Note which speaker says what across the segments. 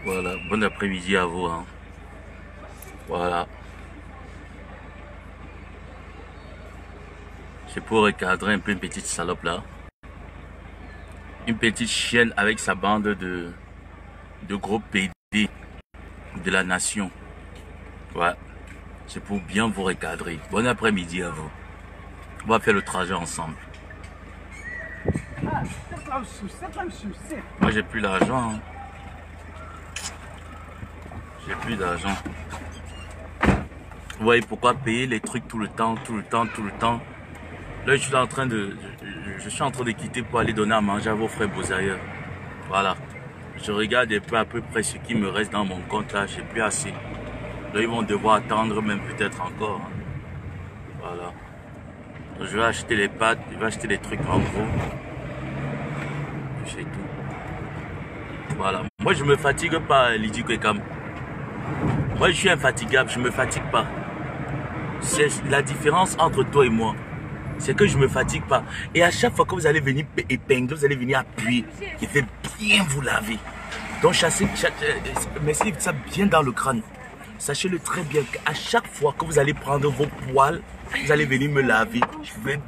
Speaker 1: Voilà, bon après-midi à vous. Hein. Voilà. C'est pour recadrer un peu une petite salope là. Une petite chienne avec sa bande de gros PD de la nation. Ouais. C'est pour bien vous recadrer. Bon après-midi à vous. On va faire le trajet ensemble. Moi j'ai plus d'argent. Hein. J'ai plus d'argent. Vous voyez pourquoi payer les trucs tout le temps. Là, je suis en train de quitter pour aller donner à manger à vos frères Beauzailleurs. Voilà. Je regarde un peu à peu près ce qui me reste dans mon compte là. J'ai plus assez. Là, ils vont devoir attendre même peut-être encore. Hein. Voilà. Donc, je vais acheter les pâtes. Je vais acheter les trucs en gros. C'est tout. Voilà. Moi, je me fatigue pas, Lydie Kwekam. Moi, je suis infatigable. Je me fatigue pas. C'est la différence entre toi et moi. C'est que je me fatigue pas. Et à chaque fois que vous allez venir épingler, vous allez venir appuyer, je vais bien vous laver. Donc mettez ça bien dans le crâne. Sachez-le très bien qu'à chaque fois que vous allez prendre vos poils, vous allez venir me laver. Je vais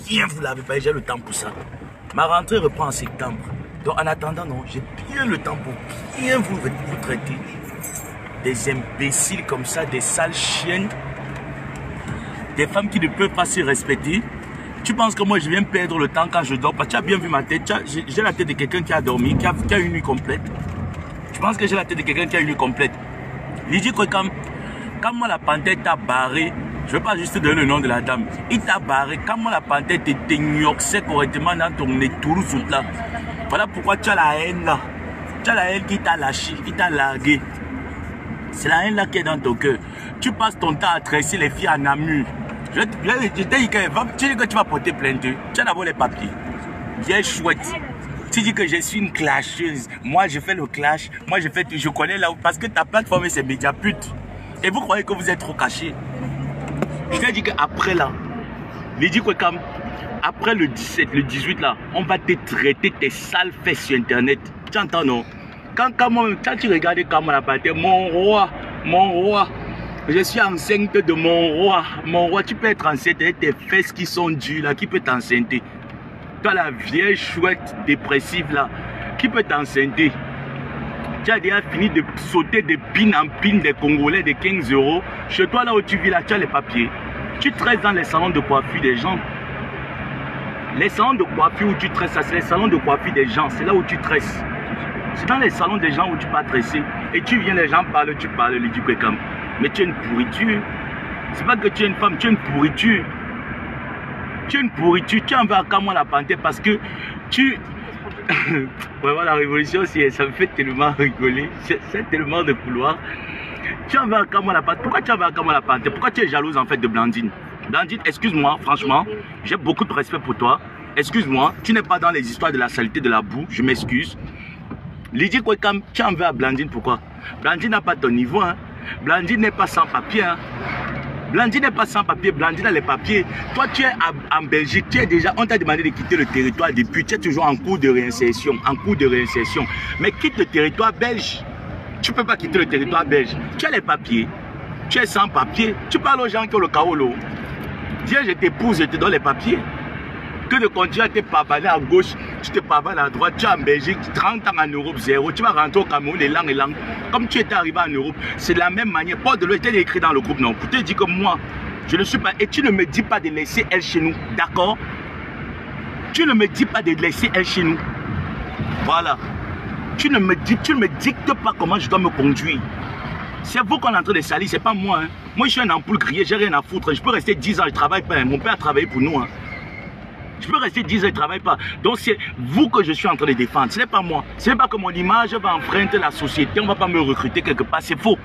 Speaker 1: bien vous laver, j'ai le temps pour ça. Ma rentrée reprend en septembre. Donc en attendant, non, j'ai bien le temps pour bien vous traiter. Des imbéciles comme ça, des sales chiennes. Des femmes qui ne peuvent pas se respecter. Tu penses que moi je viens perdre le temps quand je dors? Parce que tu as bien vu ma tête. J'ai la tête de quelqu'un qui a dormi, qui a une nuit complète. Tu penses que j'ai la tête de quelqu'un qui a une nuit complète? Lydie Kwekam, quand moi la panthère t'a barré, je ne vais pas juste donner le nom de la dame. Il t'a barré. Quand moi la panthère t'ignoxait correctement dans ton étourou là. Voilà pourquoi tu as la haine là. Tu as la haine qui t'a lâché, qui t'a largué. C'est la haine là qui est dans ton cœur. Tu passes ton temps à tresser les filles en Namur. Je t'ai dit que tu vas porter plainte. Tu as d'abord les papiers. Bien chouette. Tu dis que je suis une clasheuse. Moi, je fais le clash. Moi, je connais là. Parce que ta plateforme, c'est Mediaput. Et vous croyez que vous êtes trop caché. Je t'ai dit qu'après là, Lydie Kwekam, après le 17, le 18 là, on va te traiter tes sales fesses sur Internet. Tu entends, non? Quand tu regardes comme la partie, mon roi. Je suis enceinte de mon roi. Mon roi, tu peux être enceinte avec tes fesses qui sont dures là. Qui peut t'enceinte? Toi, la vieille chouette dépressive là. Qui peut t'enceinte? Tu as déjà fini de sauter de pin en pin des Congolais de 15 €. Chez toi, là où tu vis là, tu as les papiers. Tu tresses dans les salons de coiffure des gens. Les salons de coiffure où tu tresses, ça c'est les salons de coiffure des gens. C'est là où tu tresses. C'est dans les salons des gens où tu peux tresser. Et tu viens, les gens parlent, tu parles, Lydie Kwekam. Mais tu es une pourriture. C'est pas que tu es une femme, tu es une pourriture. Tu es une pourriture. Tu en vas à moi la panthère parce que tu... Vraiment la révolution, ça me fait tellement rigoler. C'est tellement de couloir. Tu en vas à moi la panthère. Pourquoi tu en vas à moi la panthère? Pourquoi tu es jalouse en fait de Blandine? Blandine, excuse-moi, franchement, j'ai beaucoup de respect pour toi. Excuse-moi, tu n'es pas dans les histoires de la saleté, de la boue. Je m'excuse. Lydie Kwekam, tu en veux à Blandine, pourquoi? Blandine n'a pas ton niveau, hein. Blandine n'est pas sans papier, hein. Blandine n'est pas sans papier, Blandine a les papiers. Toi, tu es en Belgique, tu es déjà, on t'a demandé de quitter le territoire depuis, tu es toujours en cours de réinsertion, Mais quitte le territoire belge. Tu ne peux pas quitter le territoire belge. Tu as les papiers, tu es sans papier. Tu parles aux gens qui ont le kaolo. Viens, je t'épouse, je te donne les papiers. Que de continuer à te pavaner à gauche, tu te pavanes à droite, tu es en Belgique, 30 ans en Europe, 0. Tu vas rentrer au Cameroun, les langues. Comme tu étais arrivé en Europe, c'est de la même manière. Paul de l'Ouest était écrit dans le groupe, non. Pour te dire que moi, je ne suis pas. Et tu ne me dis pas de laisser elle chez nous, d'accord? Tu ne me dis pas de laisser elle chez nous. Voilà. Tu ne me dictes pas comment je dois me conduire. C'est vous qu'on est en train de salir, c'est pas moi. Hein. Moi, je suis un ampoule grillé, j'ai rien à foutre. Je peux rester 10 ans, je ne travaille pas. Hein. Mon père a travaillé pour nous. Hein. Je peux rester 10 ans, je ne travaille pas. Donc c'est vous que je suis en train de défendre. Ce n'est pas moi. Ce n'est pas que mon image va enfreindre la société. On ne va pas me recruter quelque part. C'est faux.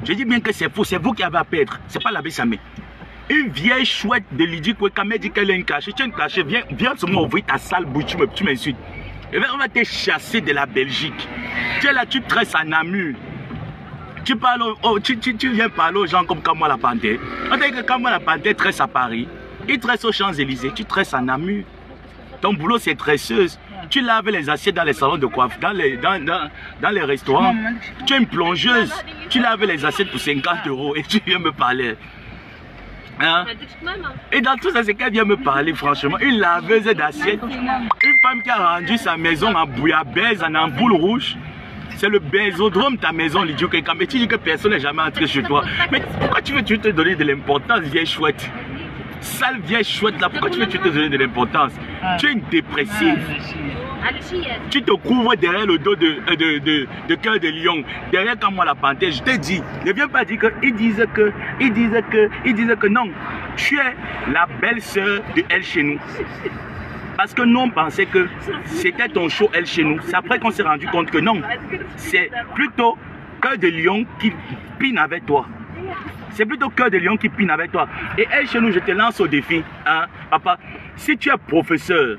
Speaker 1: Je dis bien que c'est faux. C'est vous qui avez à perdre. Ce n'est pas l'abbé Samé. Une vieille chouette de Lydie Kwekam dit qu'elle est une cachée. Tu es une cachée. Viens seulement ouvrir ta sale bouche. Tu m'insultes. Et on va te chasser de la Belgique. Tu es là, tu tresses à Namur. Tu viens parler aux gens comme Kamwa la Panthère. On dit que Kamwa la Panthère tresse à Paris. Il tresse aux Champs-Élysées, tu tresses en Namur. Ton boulot c'est tresseuse. Tu laves les assiettes dans les salons de coiffure, dans les restaurants. Tu es une plongeuse. Tu laves les assiettes pour 50 € et tu viens me parler. Hein? Et dans tout ça, c'est qu'elle vient me parler, franchement. Une laveuse d'assiettes. Une femme qui a rendu sa maison en bouillabaisse, en ampoule rouge. C'est le bésodrome, ta maison, l'idiot. Mais tu dis que personne n'est jamais entré chez toi. Mais pourquoi tu veux te donner de l'importance, vieille chouette? Sale vieille chouette là, pourquoi tu veux te donner de l'importance? Tu es une dépressive. Tu te couvres derrière le dos de Cœur de Lion, derrière comme moi la panthère. Je te dis, ne viens pas dire que ils disent que non. Tu es la belle-sœur de Elle chez nous. Parce que nous on pensait que c'était ton show Elle chez nous. C'est après qu'on s'est rendu compte que non. C'est plutôt Cœur de Lion qui pine avec toi. C'est plutôt Cœur de Lion qui pine avec toi. Et Elle chez nous, je te lance au défi, hein, papa. Si tu es professeur,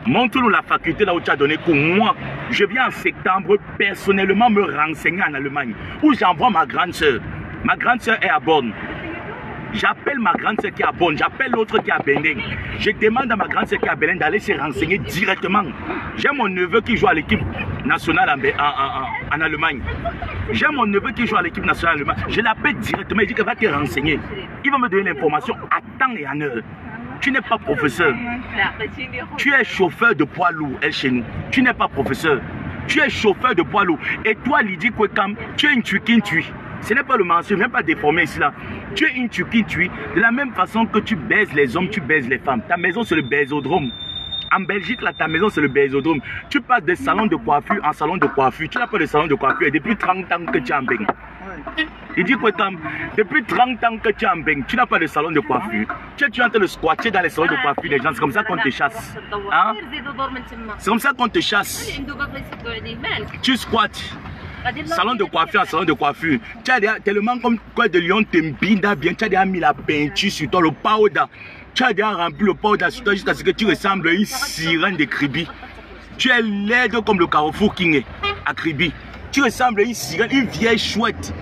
Speaker 1: montre-nous la faculté là où tu as donné cours. Moi, je viens en septembre personnellement me renseigner en Allemagne, où j'envoie ma grande soeur. Ma grande soeur est à Bonn. J'appelle ma grande soeur qui est à Bonn, j'appelle l'autre qui est à Berlin. Je demande à ma grande soeur qui est à Berlin d'aller se renseigner directement. J'ai mon neveu qui joue à l'équipe nationale en Allemagne. J'ai mon neveu qui joue à l'équipe nationale en Allemagne. Je l'appelle directement, il dit qu'il va te renseigner. Il va me donner l'information à temps et en heure. Tu n'es pas professeur. Tu es chauffeur de poids lourd, Elle chez nous. Tu n'es pas professeur. Tu es chauffeur de poids lourd. Et toi, Lydie Kwekam, tu es une tuki-tui. Ce n'est pas le mensonge, même pas déformé ici là. Tu es une tuki-tui. De la même façon que tu baises les hommes, tu baises les femmes. Ta maison, c'est le baisodrome. En Belgique, là, ta maison, c'est le baisodrome. Tu passes de salon de coiffure en salon de coiffure. Tu n'as pas de salon de coiffure. Et depuis 30 ans que tu es en Beng. Il dit quoi, depuis 30 ans que tu es en Beng, tu n'as pas de salon de coiffure. Tu es en train de squatter dans les salons de coiffure des gens. C'est comme ça qu'on te chasse. Hein? C'est comme ça qu'on te chasse. Tu squattes. Salon de coiffure en salon de coiffure. Tu as déjà, tellement comme Cœur de Lion t'embinda bien. Tu as déjà mis la peinture sur toi, le powder. Tu as déjà rempli le powder sur toi jusqu'à ce que tu ressembles à une sirène de Kribi. Tu es laide comme le Carrefour King à Kribi. Tu ressembles à une sirène, une vieille chouette.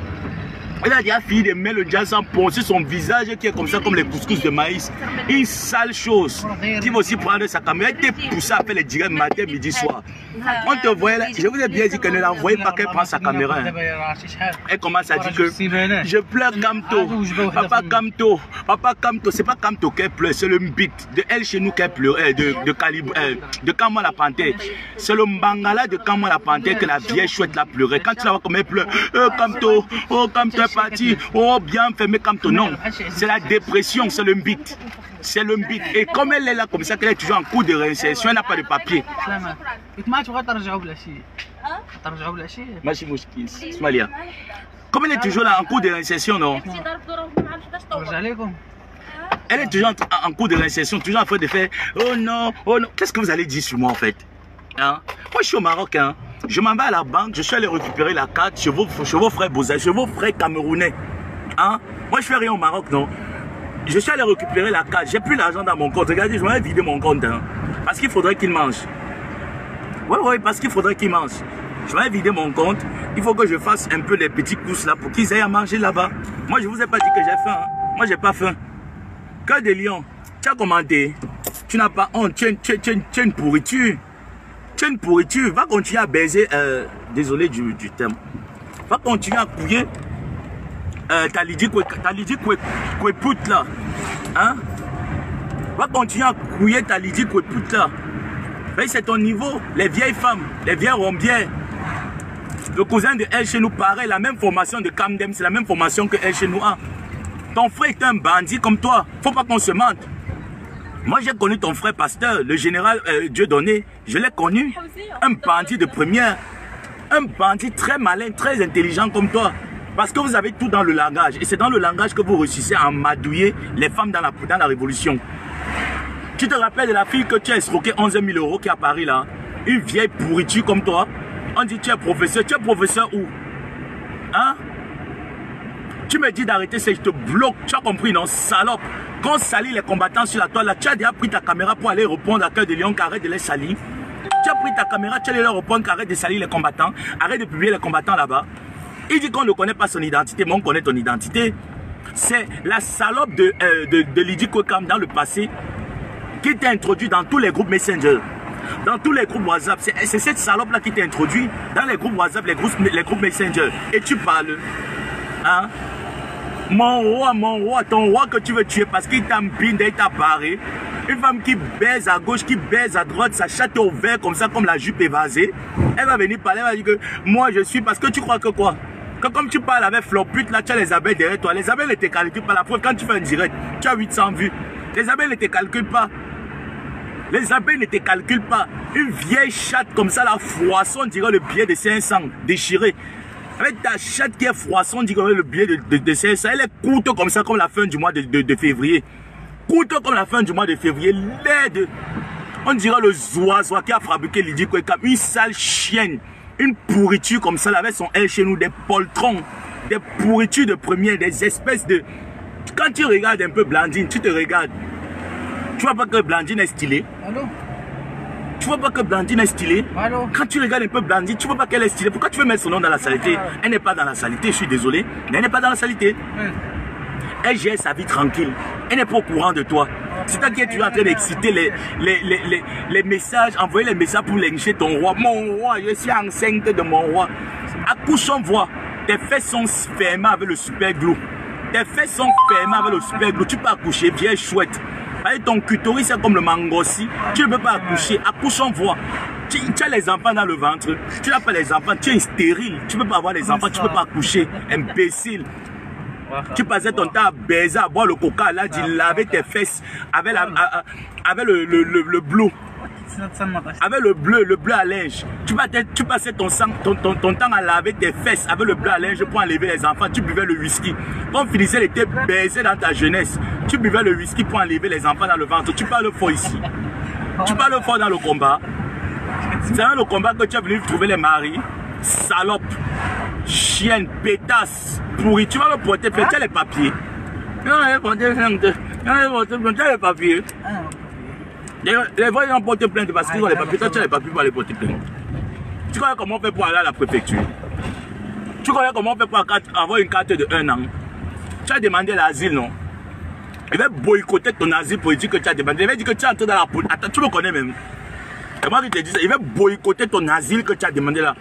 Speaker 1: Elle a déjà fini de mettre le jazz sans poncer son visage qui est comme ça, comme les couscous de maïs. Une sale chose. Qui va aussi prendre sa caméra. Elle t'est poussée à faire les directs matin, midi, soir. On te voyait là. Je vous ai bien dit qu'elle ne l'envoyait pas qu'elle prend sa caméra. Elle commence à dire que je pleure Kamto. Papa Kamto. Papa Kamto. C'est pas Kamto qu'elle pleure, c'est le mbit de Elle chez nous qu'elle pleure. De Kama la panthère. C'est le Mbangala de Kama la panthère que la vieille chouette la pleurait. Quand tu la vois comme elle pleure, Kamto, oh Kamto est parti, oh bien fermé Kamto. Non, c'est la dépression, c'est le mbit. C'est le mbit. Et comme elle est là comme ça, qu'elle est toujours en cours de réinsertion, elle n'a pas de papier. Comme elle est toujours là en cours de réinsertion, non? Elle est toujours en cours de réinsertion, toujours en train de faire oh non, oh non. Qu'est-ce que vous allez dire sur moi en fait? Hein? Moi je suis au Maroc, hein? Je m'en vais à la banque, je suis allé récupérer la carte chez vos frères Bouza, chez vos frères camerounais. Hein? Moi je fais rien au Maroc, non? Je suis allé récupérer la carte, j'ai plus l'argent dans mon compte. Regardez, je vais vider mon compte. Hein? Parce qu'il faudrait qu'il mange. Oui, parce qu'il faudrait qu'il mange. Je vais vider mon compte. Il faut que je fasse un peu les petits courses là pour qu'ils aillent à manger là-bas. Moi je vous ai pas dit que j'ai faim. Hein? Moi j'ai pas faim. Cœur de Lion, tu as commandé. Tu n'as pas honte, tu es une pourriture. Tu es une pourriture. Va continuer à baiser. Désolé du terme. Va continuer à couiller. T'as Lydie Kweput là. Hein? Va continuer à couiller ta Lydie Kweput là. C'est ton niveau. Les vieilles femmes, les vieilles rombières. Le cousin de Elle chez nous, pareil, la même formation de Camdem, c'est la même formation que Elle chez nous a. Ton frère est un bandit comme toi. Faut pas qu'on se mente. Moi, j'ai connu ton frère pasteur, le général Dieudonné. Je l'ai connu. Un bandit de première. Un bandit très malin, très intelligent comme toi. Parce que vous avez tout dans le langage. Et c'est dans le langage que vous réussissez à amadouiller les femmes dans la révolution. Tu te rappelles de la fille que tu as escroqué 11 000 € qui est à Paris là? Une vieille pourriture comme toi. On dit tu es professeur. Tu es professeur où? Hein? Tu me dis d'arrêter, c'est je te bloque. Tu as compris, non? Salope. Quand on salit les combattants sur la toile, là, tu as déjà pris ta caméra pour aller répondre à Cœur de Lion qui arrête de les salir. Tu as pris ta caméra, tu allais leur répondre qui arrête de salir les combattants. Arrête de publier les combattants là-bas. Il dit qu'on ne connaît pas son identité, mais on connaît ton identité. C'est la salope de Lydie Kwekam dans le passé qui t'a introduit dans tous les groupes Messenger. Dans tous les groupes WhatsApp, c'est cette salope-là qui t'introduit. Dans les groupes WhatsApp, les groupes Messenger. Et tu parles. Hein? Mon roi, ton roi que tu veux tuer parce qu'il t'a mbindé, il t'a barré. Une femme qui baise à gauche, qui baise à droite, sa chatte au vert comme ça, comme la jupe évasée. Elle va venir parler, elle va dire que moi je suis, parce que tu crois que quoi? Que comme tu parles avec Flopute, là tu as les abeilles derrière toi. Les abeilles ne te calculent pas. La preuve, quand tu fais un direct, tu as 800 vues. Les abeilles ne te calculent pas. Les abeilles ne te calculent pas. Une vieille chatte comme ça, la froisson, dirait le billet de 500 déchiré. Avec ta chatte qui est froisson, dirait le billet de 500. Elle est courte comme ça, comme la fin du mois de février. Courte comme la fin du mois de février. Laide. On dirait le zoazoa qui a fabriqué Lydie Kwekam. Une sale chienne. Une pourriture comme ça, là, avec son aile chez nous, des poltrons, des pourritures de première, des espèces de... Quand tu regardes un peu Blandine, tu te regardes. Tu vois pas que Blandine est stylée?
Speaker 2: Allô?
Speaker 1: Tu vois pas que Blandine est stylée?
Speaker 2: Allô?
Speaker 1: Quand tu regardes un peu Blandine, tu vois pas qu'elle est stylée? Pourquoi tu veux mettre son nom dans la saleté? Elle n'est pas dans la saleté, je suis désolé, mais elle n'est pas dans la saleté. Elle gère sa vie tranquille. Elle n'est pas au courant de toi. C'est toi qui es toujours en train d'exciter les messages, envoyer les messages pour lyncher ton roi. Mon roi, je suis enceinte de mon roi. Accouche en voix. Tes fesses sont fermées avec le super glue. Tes fesses sont fermées avec le super glue. Tu peux accoucher, vieille chouette. Avec ton clitoris, c'est comme le mangossi. Tu ne peux pas accoucher. Accouche en voix. Tu as les enfants dans le ventre. Tu n'as pas les enfants. Tu es stérile. Tu ne peux pas avoir les enfants. Tu ne peux pas accoucher. Imbécile. Tu passais ton temps à baiser, à boire le coca, là, tu lavais tes fesses avec, le bleu. Avec le bleu à linge. Tu passais ton temps à laver tes fesses avec le bleu à linge pour enlever les enfants. Tu buvais le whisky. Quand on finissait l'été baisé dans ta jeunesse, tu buvais le whisky pour enlever les enfants dans le ventre. Tu parles fort ici. Tu parles fort dans le combat. C'est dans le combat que tu es venu trouver les maris. Salope. Chienne, pétasse, pourri, tu vas me porter plainte, tu as les papiers. Tu as les papiers. Les voix ont porté plainte parce qu'ils ont les papiers, toi tu as les papiers pour aller porter plainte. Tu connais comment on fait pour aller à la préfecture? Tu connais comment on fait pour avoir une carte de 1 an? Tu as demandé l'asile, non? Il va boycotter ton asile politique que tu as demandé. Il va dire que tu es entré dans la police. Attends, tu le connais même. C'est moi qui te dis ça. Il va boycotter ton asile que tu as demandé là.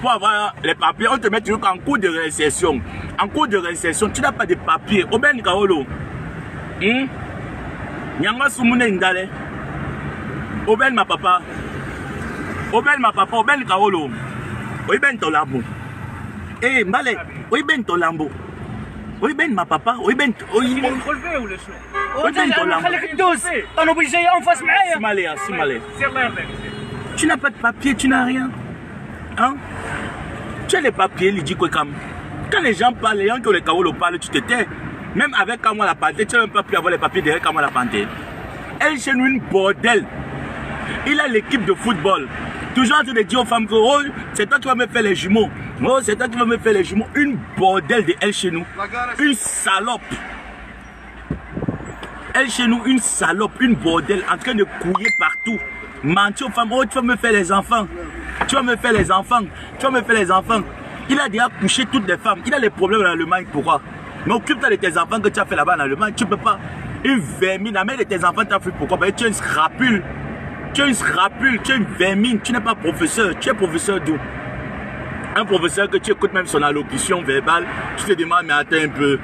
Speaker 1: Pour avoir les papiers, on te met toujours en cours de réinsertion. En cours de réinsertion, tu n'as pas de papiers. Oben Kaolo. Nyanga Sumune Ndale. Oben ma papa. Oben ma papa. Oben Kaolo. Oben Tolambo. Eh, Mbale. Oben Tolambo. Oben ma papa. Oben.
Speaker 2: Oben Tolambo. T'en obligé en face معايا.
Speaker 1: Simalé, Simalé. Tu n'as pas de papier, tu n'as rien. Hein? Tu as les papiers, Lydie Kwekam. Quand les gens parlent, les gens qui ont les Kaolo parlent, tu te tais. Même avec Kamwa la Panthère, tu n'as même pas pu avoir les papiers derrière Kamwa la Panthère. Elle chez nous une bordel. Il a l'équipe de football. Toujours en train de dire aux femmes que oh, c'est toi qui vas me faire les jumeaux. Oh, c'est toi qui vas me faire les jumeaux. Une bordel de elle chez nous. Une salope. Elle chez nous, une salope, une bordel en train de couiller partout. Mentir aux femmes, oh, tu vas me faire les enfants. Tu vas me faire les enfants. Tu vas me faire les enfants. Il a déjà couché toutes les femmes. Il a les problèmes en Allemagne. Pourquoi? Mais occupe-toi de tes enfants que tu as fait là-bas en Allemagne. Tu ne peux pas. Une vermine. La mère de tes enfants t'a fait pourquoi? Ben, tu es une scrapule. Tu es une scrapule. Tu es une vermine. Tu n'es pas professeur. Tu es professeur d'où? Un professeur que tu écoutes même son allocution verbale. Tu te demandes, mais attends un peu.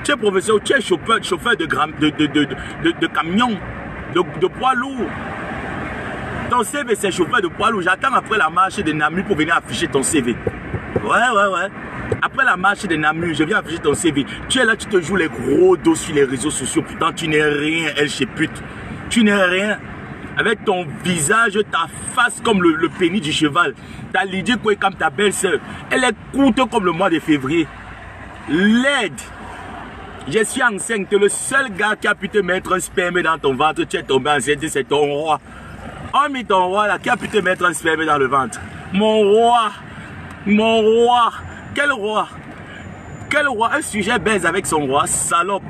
Speaker 1: Tu es professeur. Tu es chauffeur de camion. De poids lourd. Ton CV, c'est chauffeur de poids lourd. J'attends après la marche de Namur pour venir afficher ton CV. Ouais. Après la marche de Namur, je viens afficher ton CV. Tu es là, tu te joues les gros dos sur les réseaux sociaux. Pourtant, tu n'es rien, elle chez pute. Tu n'es rien. Avec ton visage, ta face comme le pénis du cheval. Ta Lydie Kwekam, ta belle-sœur. Elle est courte comme le mois de février. Laide. Je suis enceinte. Le seul gars qui a pu te mettre un sperme dans ton ventre, tu es tombé enceinte, c'est ton roi. Oh, mais ton roi là, qui a pu te mettre un sperme dans le ventre? Mon roi. Mon roi. Quel roi? Quel roi? Un sujet baise avec son roi, salope.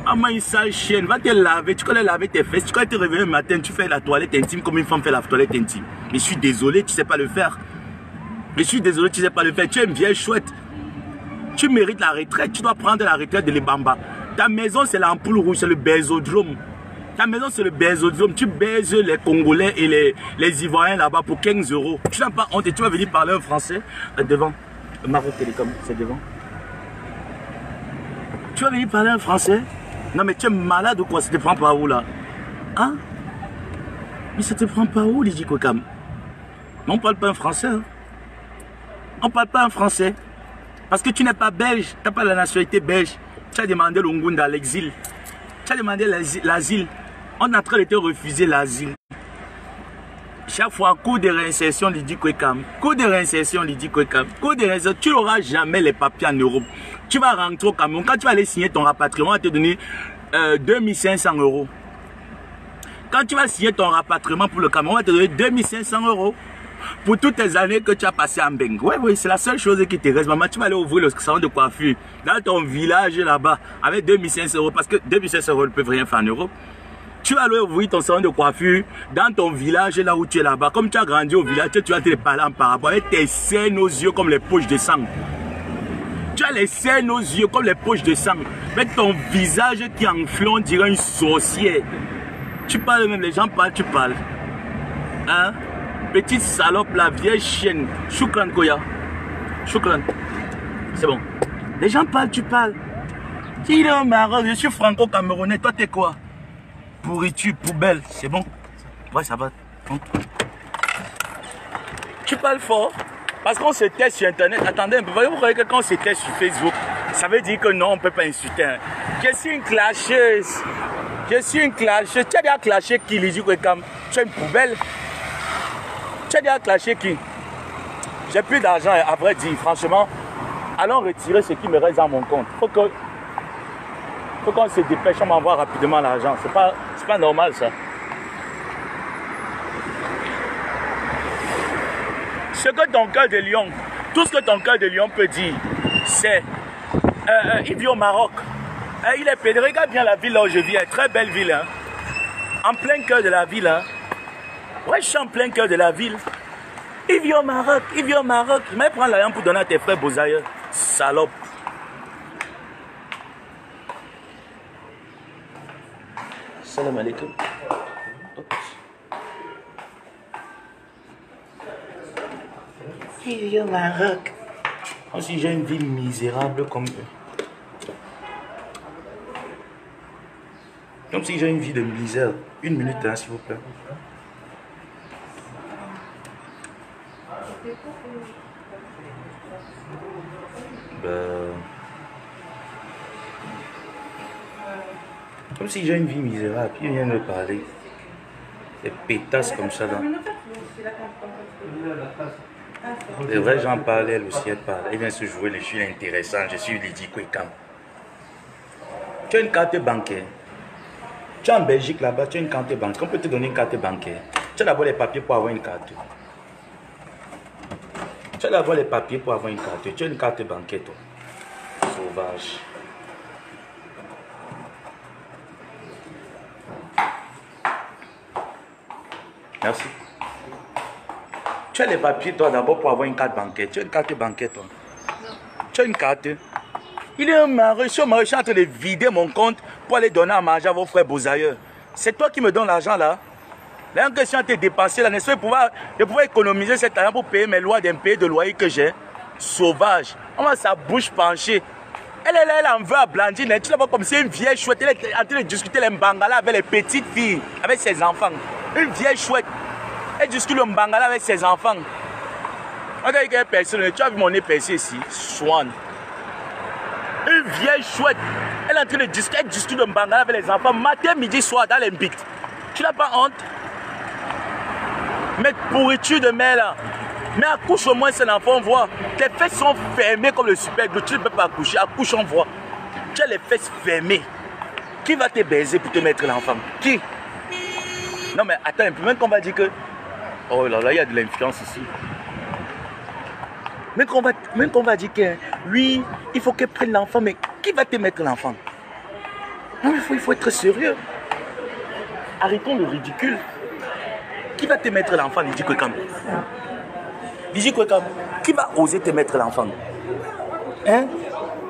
Speaker 1: Ah, moi, une sale chienne. Va te laver. Tu connais laver tes fesses. Tu connais te réveiller le matin, tu fais la toilette intime comme une femme fait la toilette intime. Mais je suis désolé, tu ne sais pas le faire. Je suis désolé, tu ne sais pas le faire. Tu es une vieille chouette. Tu mérites la retraite. Tu dois prendre la retraite de l'Ebamba. Ta maison, c'est l'ampoule rouge, c'est le bésodrome. Ta maison, c'est le baisodium. Tu baises les Congolais et les Ivoiriens là-bas pour 15 €. Tu n'as pas honte et tu vas venir parler en français devant. Maroc Télécom, c'est devant. Tu vas venir parler en français? Non, mais tu es malade ou quoi? Ça te prend par où là? Hein? Mais ça te prend par où, Lydie Kwekam? On ne parle pas en français. Hein? On ne parle pas en français. Parce que tu n'es pas belge. Tu n'as pas la nationalité belge. Tu as demandé l'Ongunda, l'exil. Tu as demandé l'asile. On est en train de te refuser l'asile. Chaque fois, cours de réinsertion, Lydie Kwekam. Cours de réinsertion, Lydie Kwekam. Cours de réinsertion, tu n'auras jamais les papiers en Europe. Tu vas rentrer au Cameroun. Quand tu vas aller signer ton rapatriement, on va te donner 2500 €. Quand tu vas signer ton rapatriement pour le Cameroun, on va te donner 2500 € pour toutes tes années que tu as passées en Beng. Oui, oui, c'est la seule chose qui te reste. Maman, tu vas aller ouvrir le salon de coiffure dans ton village là-bas avec 2500 € parce que 2500 € ne peuvent rien faire en Europe. Tu vas aller ouvrir ton salon de coiffure dans ton village là où tu es là-bas. Comme tu as grandi au village, tu vas te parler en parabole avec tes scènes aux yeux comme les poches de sang. Tu as les scènes aux yeux comme les poches de sang. Avec ton visage qui enfle, on dirait une sorcière. Tu parles même, les gens parlent, tu parles. Hein? Petite salope, la vieille chienne. Choukran Koya. Choukran. C'est bon. Les gens parlent, tu parles. Il est au Maroc, je suis franco-camerounais. Toi, t'es quoi? Pourriture, poubelle, c'est bon? Ouais, ça va. Bon. Tu parles fort parce qu'on se teste sur Internet. Attendez un peu, vous croyez que quand on se teste sur Facebook, ça veut dire que non, on ne peut pas insulter. Hein. Je suis une clasheuse. Je suis une clasheuse. Tu as déjà clashé qui, Lydie Kwekam? Tu es une poubelle? Tu as déjà clashé qui? J'ai plus d'argent, à vrai dire, franchement. Allons retirer ce qui me reste dans mon compte. Faut qu'on se dépêche, on m'envoie rapidement l'argent. C'est pas normal ça. Ce que ton cœur de lion, tout ce que ton cœur de lion peut dire, c'est il vit au Maroc. Il est pédé. Regarde bien la ville là où je vis, très belle ville. Hein. En plein cœur de la ville. Hein. Ouais, je suis en plein cœur de la ville. Il vit au Maroc, il vit au Maroc. Mais prends l'argent pour donner à tes frères Bozaïeux. Salope. Salam alaikum. Il vit au Maroc. Comme si j'ai une vie misérable comme eux. Comme si j'ai une vie de misère. Une minute, hein, s'il vous plaît. Comme si j'ai une vie misérable. Ils viennent me parler. Des pétasses comme ça là. Les vrais gens parlent, elle aussi elle parle. Elle vient se jouer, je suis intéressant, je suis Lydie Kwekam. Tu as une carte bancaire. Tu es en Belgique là-bas, tu as une carte bancaire. On peut te donner une carte bancaire. Tu as d'abord les papiers pour avoir une carte. Tu as d'abord les papiers pour avoir une carte. Tu as une carte bancaire, toi. Sauvage. Merci. Tu as les papiers, toi, d'abord pour avoir une carte bancaire. Tu as une carte bancaire, toi. Non. Tu as une carte. Il est un mari. Je suis en train de vider mon compte pour aller donner à manger à vos frères Bozaïeux. C'est toi qui me donnes l'argent, là. La question à te dépenser, là, n'est-ce pas, de pouvoir économiser cet argent pour payer mes lois d'impayés de loyer que j'ai. Sauvage. On va sa bouche penchée. Elle en veut à Blandine. Tu la vois comme c'est une vieille chouette. Elle est en train de discuter les mbangala avec les petites filles, avec ses enfants. Une vieille chouette. Elle discute le mbangala avec ses enfants. Regarde quelle personne. Tu as vu mon nez percé ici. Swan. Une vieille chouette. Elle est en train de discuter. Elle discute le mbangala avec les enfants. Matin, midi, soir, dans les bites. Tu n'as pas honte? Mais pourriture de mer là. Mais accouche au moins, c'est l'enfant, on voit. Tes fesses sont fermées comme le super glue. Tu ne peux pas accoucher. Accouche, on voit. Tu as les fesses fermées. Qui va te baiser pour te mettre l'enfant? Qui? Non, mais attends un peu. Même qu'on va dire que. Oh là là, il y a de l'influence ici. Même qu'on va dire que. Oui, il faut qu'elle prenne l'enfant. Mais qui va te mettre l'enfant? Non, il faut être sérieux. Arrêtons le ridicule. Qui va te mettre l'enfant, Lydie Kwekam? Lydie Kwekam, qui va oser te mettre l'enfant? Hein?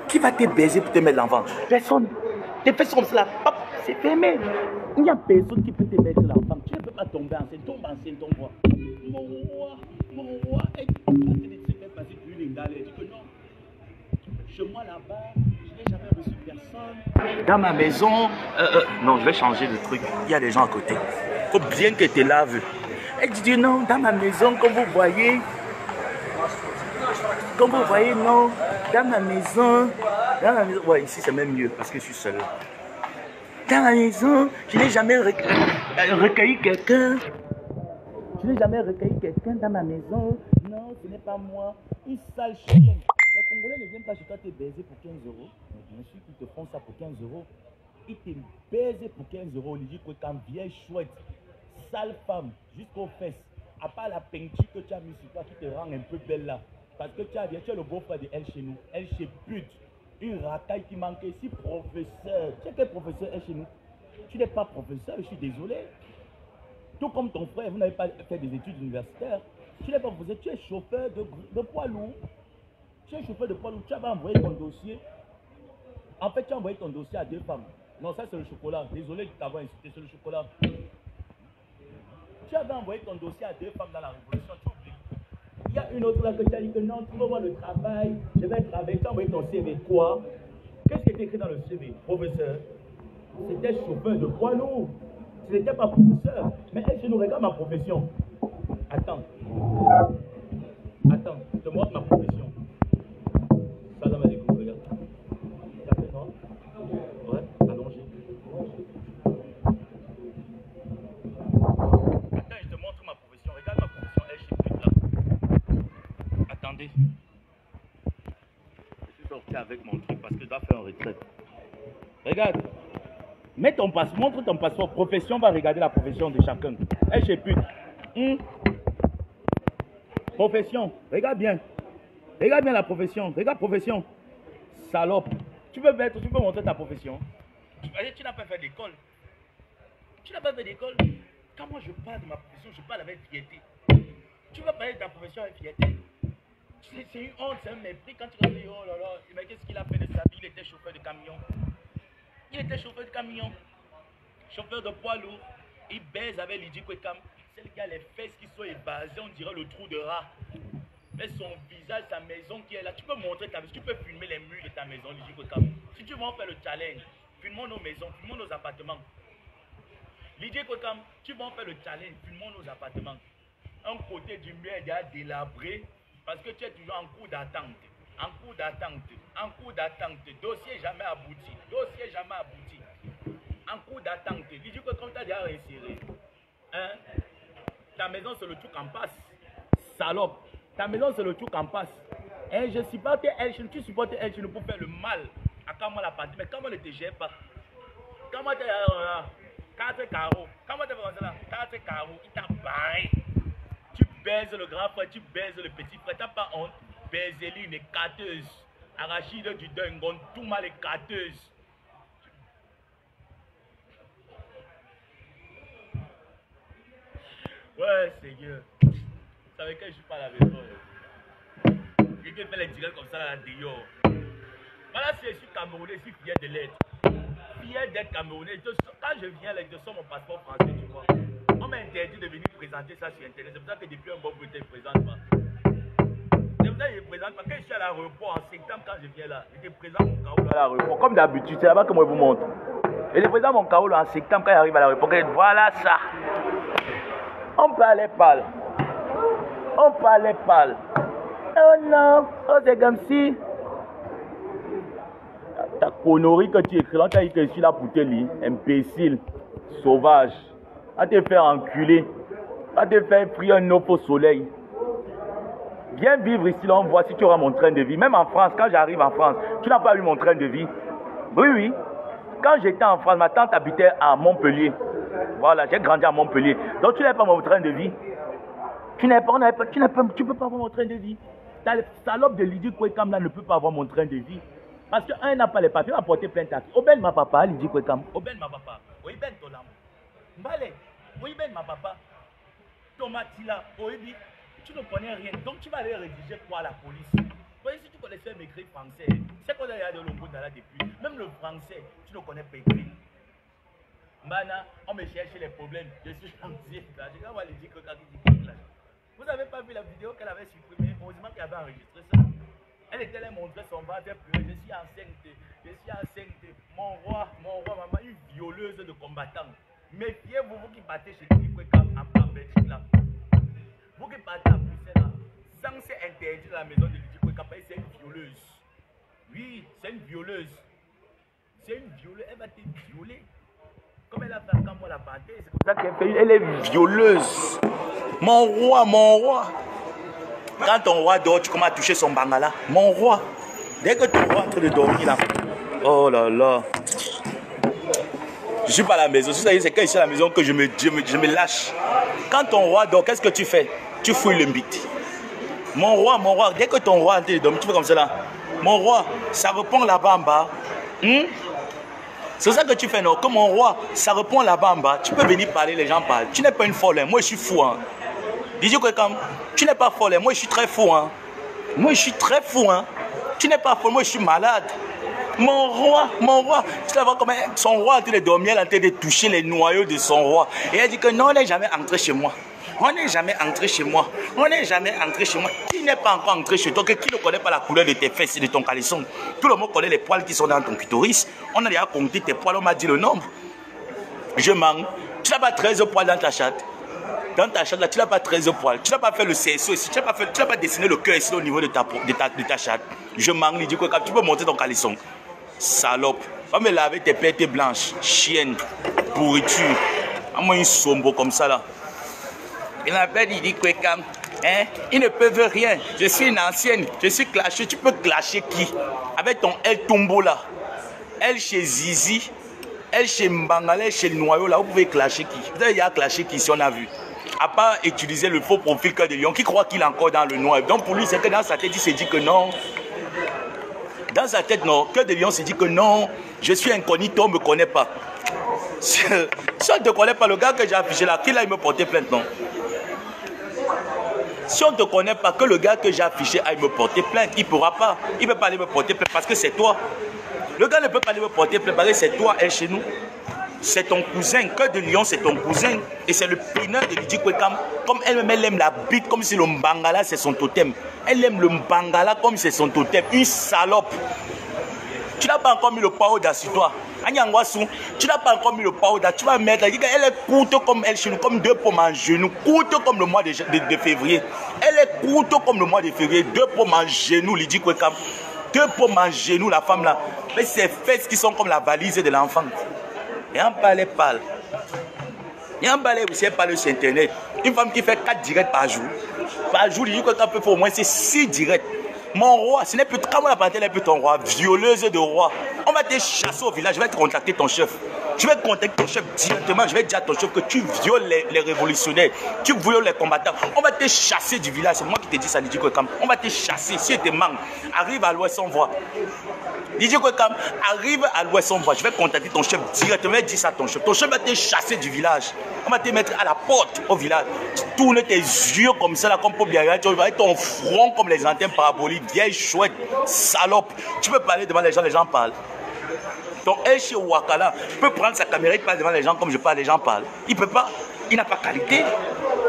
Speaker 1: Qui va te baiser pour te mettre l'enfant? Personne. Tes fesses comme cela, hop, c'est fermé. Il n'y a personne qui peut te mettre la femme. Tu ne peux pas tomber enceinte. Tombe enceinte, ton roi. Mon roi, et tu peux passer du Lingale. Il dit que non. Chez moi là-bas, je n'ai jamais reçu personne. Dans ma maison, non, je vais changer de truc. Il y a des gens à côté. Il faut bien que tu laves. Elle dit non, dans ma maison, comme vous voyez, non, dans ma maison, ouais, ici c'est même mieux parce que je suis seul. Dans ma maison, je n'ai jamais recueilli quelqu'un. Je n'ai jamais recueilli quelqu'un dans ma maison. Non, ce n'est pas moi. Une sale chienne. Les Congolais ne viennent pas chez toi te baiser pour 15 euros. Mais bien sûr qu'ils te font ça pour 15 euros. Ils te baisent pour 15 euros. Ils disent que quand vieille chouette, sale femme, jusqu'aux fesses. À part la peinture que tu as mis sur toi qui te rend un peu belle là. Parce que tu es le beau-frère de elle chez nous. Elle chez pute. Une racaille qui manquait ici, professeur. Tu sais quel professeur est chez nous? Tu n'es pas professeur, je suis désolé. Tout comme ton frère, vous n'avez pas fait des études universitaires. Tu n'es pas professeur, tu es chauffeur de poids lourd. Tu es chauffeur de poids lourd, tu avais envoyé ton dossier. En fait, tu as envoyé ton dossier à 2 femmes. Non, ça c'est le chocolat. Désolé de t'avoir insulté, c'est le chocolat. Tu avais envoyé ton dossier à 2 femmes dans la révolution, tu oublies. Il y a une autre là que tu as dit que non, tu veux voir le travail, je vais travailler, tu as envoyé ton CV. Quoi? Qu'est-ce qui était écrit dans le CV, professeur? C'était chauffeur de poids lourd. Ce n'était pas professeur. Mais elle, je nous regarde ma profession. Attends, je te montre ma profession. Salam alaikum, regarde. Ça fait non? Ouais, allongé. Attends, je te montre ma profession. Regarde ma profession, elle, je suis plus là. Attendez. Je suis sorti avec mon truc parce que je dois faire un retrait. Regarde. Mets ton passeport, montre ton passeport. Profession, va regarder la profession de chacun. Elle, je sais plus. Profession, regarde bien. Regarde bien la profession. Regarde profession. Salope. Tu peux montrer ta profession. Tu n'as pas fait d'école. Tu n'as pas fait d'école. Quand moi je parle de ma profession, je parle avec fierté. Tu vas parler de ta profession avec fierté. C'est une honte, c'est un mépris quand tu vas dire oh là là, mais qu'est-ce qu'il a fait de sa vie? Il était chauffeur de camion. Il était chauffeur de camion, chauffeur de poids lourd. Il baise avec Lydie Kwekam. Celle qui a les fesses qui sont évasées, on dirait le trou de rat. Mais son visage, sa maison qui est là. Tu peux montrer ta maison, tu peux filmer les murs de ta maison, Lydie Kwekam. Si tu veux en faire le challenge, filmons nos maisons, filmons nos appartements. Lydie Kwekam, tu vas en faire le challenge, filmons nos appartements. Un côté du mur est déjà délabré parce que tu es toujours en cours d'attente. En cours d'attente, dossier jamais abouti, en cours d'attente, il dit que comme tu as déjà réinséré, hein, ta maison c'est le truc en passe, salope, ta maison c'est le truc en passe, hein, je supporte elle, tu supportes elle pour faire le mal à comment la partie, mais comment ne te gère pas, comment tu es 4 carreaux, comment tu es comme ça là, 4 carreaux, il t'a barré, tu baises le grand frère, tu baises le petit frère, tu n'as pas honte. Bézéline est catteuse. Arachide du Dungon, tout mal est catteuse. Ouais, Seigneur. Vous savez que je suis pas à la maison. Quelqu'un fait les directs comme ça à la dehors. Voilà, si je suis Camerounais, je suis fier de l'être. Fier d'être Camerounais. Quand je viens là, je sors mon passeport français, tu vois. On m'a interdit de venir présenter ça sur Internet. C'est pour ça que depuis un bon bout, je ne présente pas. Je présente pas. Quand je suis à l'aéroport en septembre, quand je viens là, je te présente mon Kaolo à l'aéroport. Comme d'habitude, c'est là-bas que moi je vous montre. Et je présente mon Kaolo en septembre quand il arrive à l'aéroport. Voilà ça. On parlait pâle. Oh non, oh c'est comme si. Ta connerie que tu écris là, tu as dit que je suis là pour te lire. Imbécile, sauvage. À te faire enculer. À te faire frire un œuf au soleil. Viens vivre ici, là, on voit si tu auras mon train de vie. Même en France, quand j'arrive en France, tu n'as pas eu mon train de vie. Oui. Quand j'étais en France, ma tante habitait à Montpellier. Voilà, j'ai grandi à Montpellier. Donc tu n'as pas mon train de vie. Tu peux pas avoir mon train de vie. Ta salope de Lydie Kwekam là ne peut pas avoir mon train de vie. Parce qu'un n'a pas les papiers, va porter plainte à qui? Obel ma papa, Lydie Kwekam. Obel ma papa. Oiben Tolam. Mbale. Oiben ma papa. Tomatila. Oibi. Tu ne connais rien, donc tu vas aller rédiger quoi à la police? Voyez, si tu connaissais m'écrire français, c'est qu'on a de l'Ombou là depuis. Même le français, tu ne connais pas écrire. Mbana, on me cherche les problèmes. Je suis gentil. Je vais aller dire que vous n'avez pas vu la vidéo qu'elle avait supprimée? Heureusement qu'elle avait enregistré ça. Elle était là montrer son ventre. Je suis enceinte. Je suis enceinte. Mon roi, maman, une violeuse de combattants. Méfiez-vous, vous qui battez chez Tikwekam en Belgique là. Vous qui battez à Bruxelles là. Sans c'est interdit dans la maison de Tikwekam, c'est une violeuse. Oui, c'est une violeuse. C'est une violeuse. Elle va te violer. Comme elle a fait quand moi la battée, c'est comme ça qu'elle fait. Elle est violeuse. Mon roi, mon roi. Quand ton roi dort, tu commences à toucher son bangala. Mon roi. Dès que ton roi est en train de dormir là. Oh là là. Je ne suis pas à la maison. C'est quand je suis à la maison que je me lâche. Quand ton roi dort, qu'est-ce que tu fais? Tu fouilles le mbit. Mon roi, dès que ton roi est en train de dormir, tu fais comme ça là. Mon roi, ça répond là-bas en bas. C'est ça que tu fais, non? Comme mon roi, ça répond là-bas en bas. Tu peux venir parler, les gens parlent. Tu n'es pas une folle, hein. Moi je suis fou. Hein. Dis-moi que comme tu n'es pas folle, hein. Moi je suis très fou. Hein. Moi je suis très fou. Hein. Tu n'es pas folle, moi je suis malade. Mon roi, tu vas voir comment son roi est en train de dormir, en train de toucher les noyaux de son roi. Et elle dit que non, on n'est jamais entré chez moi. On n'est jamais entré chez moi. On n'est jamais entré chez moi. Qui n'est pas encore entré chez toi? Qui ne connaît pas la couleur de tes fesses et de ton caleçon? Tout le monde connaît les poils qui sont dans ton clitoris. On a déjà compté tes poils, on m'a dit le nombre. Je manque. Tu n'as pas 13 poils dans ta chatte. Dans ta chatte, là, tu n'as pas 13 poils. Tu n'as pas fait le CSO ici. Tu n'as pas dessiné le cœur ici au niveau de ta chatte. Je manque. Il dit que tu peux monter ton caleçon. Salope. Va me laver tes pètes blanches. Chienne. Pourriture. Moi une sombre comme ça là. Il m'appelle, il dit que hein, ils ne peuvent rien. Je suis une ancienne. Je suis clashée. Tu peux clasher qui? Avec ton El Tombo là. Elle chez Zizi. Elle chez Mbangala. Elle chez le noyau là. Vous pouvez clasher qui? Vous avez déjà clashé qui si on a vu? À part utiliser le faux profil Cœur de Lion qui croit qu'il est encore dans le noir. Donc pour lui, c'est que dans sa tête, il s'est dit que non. Dans sa tête, non. Cœur de Lion s'est dit que non. Je suis incognito, on ne me connaît pas. Si on ne te connaît pas, le gars que j'ai affiché là, qui là, il me portait plainte, non? Si on ne te connaît pas, que le gars que j'ai affiché aille me porter plainte, il ne pourra pas. Il ne peut pas aller me porter plainte parce que c'est toi. Le gars ne peut pas aller me porter plainte parce que c'est toi, elle, chez nous. C'est ton cousin. Cœur de Lion, c'est ton cousin. Et c'est le pineur de Lydie Kwekam. Comme elle aime la bite, comme si le Mbangala, c'est son totem. Elle aime le Mbangala comme c'est son totem. Une salope. Tu n'as pas encore mis le powder sur toi. Tu n'as pas encore mis le powder. Tu vas mettre. Elle est courte comme elle chez nous, comme 2 pommes en genou. Courte comme le mois de février. Elle est courte comme le mois de février. 2 pommes en genou, Lydie Kwekam. 2 pommes en genou, la femme là. Mais ses fesses qui sont comme la valise de l'enfant. Et en parler parle. Et en parler aussi, elle parle sur internet. Une femme qui fait 4 directs par jour. Par jour, Lydie Kwekam peut faire au moins 6 directs. Mon roi, ce n'est plus, quand on a parlé, n'est plus ton roi, violeuse de roi. On va te chasser au village, je vais te contacter ton chef. Je vais contacter ton chef directement, je vais dire à ton chef que tu violes les révolutionnaires, tu violes les combattants. On va te chasser du village, c'est moi qui te dis ça, Lydie Kwekam. On va te chasser, si tu te manques, arrive à l'ouest, on voit. Lydie Kwekam, arrive à l'ouest, on voit. Je vais contacter ton chef directement, je vais dire ça à ton chef. Ton chef va te chasser du village. On va te mettre à la porte au village. Tu tournes tes yeux comme ça, là, comme pour bien, tu vas avec ton front comme les antennes paraboliques, vieille chouette, salope. Tu peux parler devant les gens parlent. Donc, elle chez Wakala peut prendre sa caméra, il parle devant les gens comme je parle, les gens parlent. Il ne peut pas, il n'a pas qualité.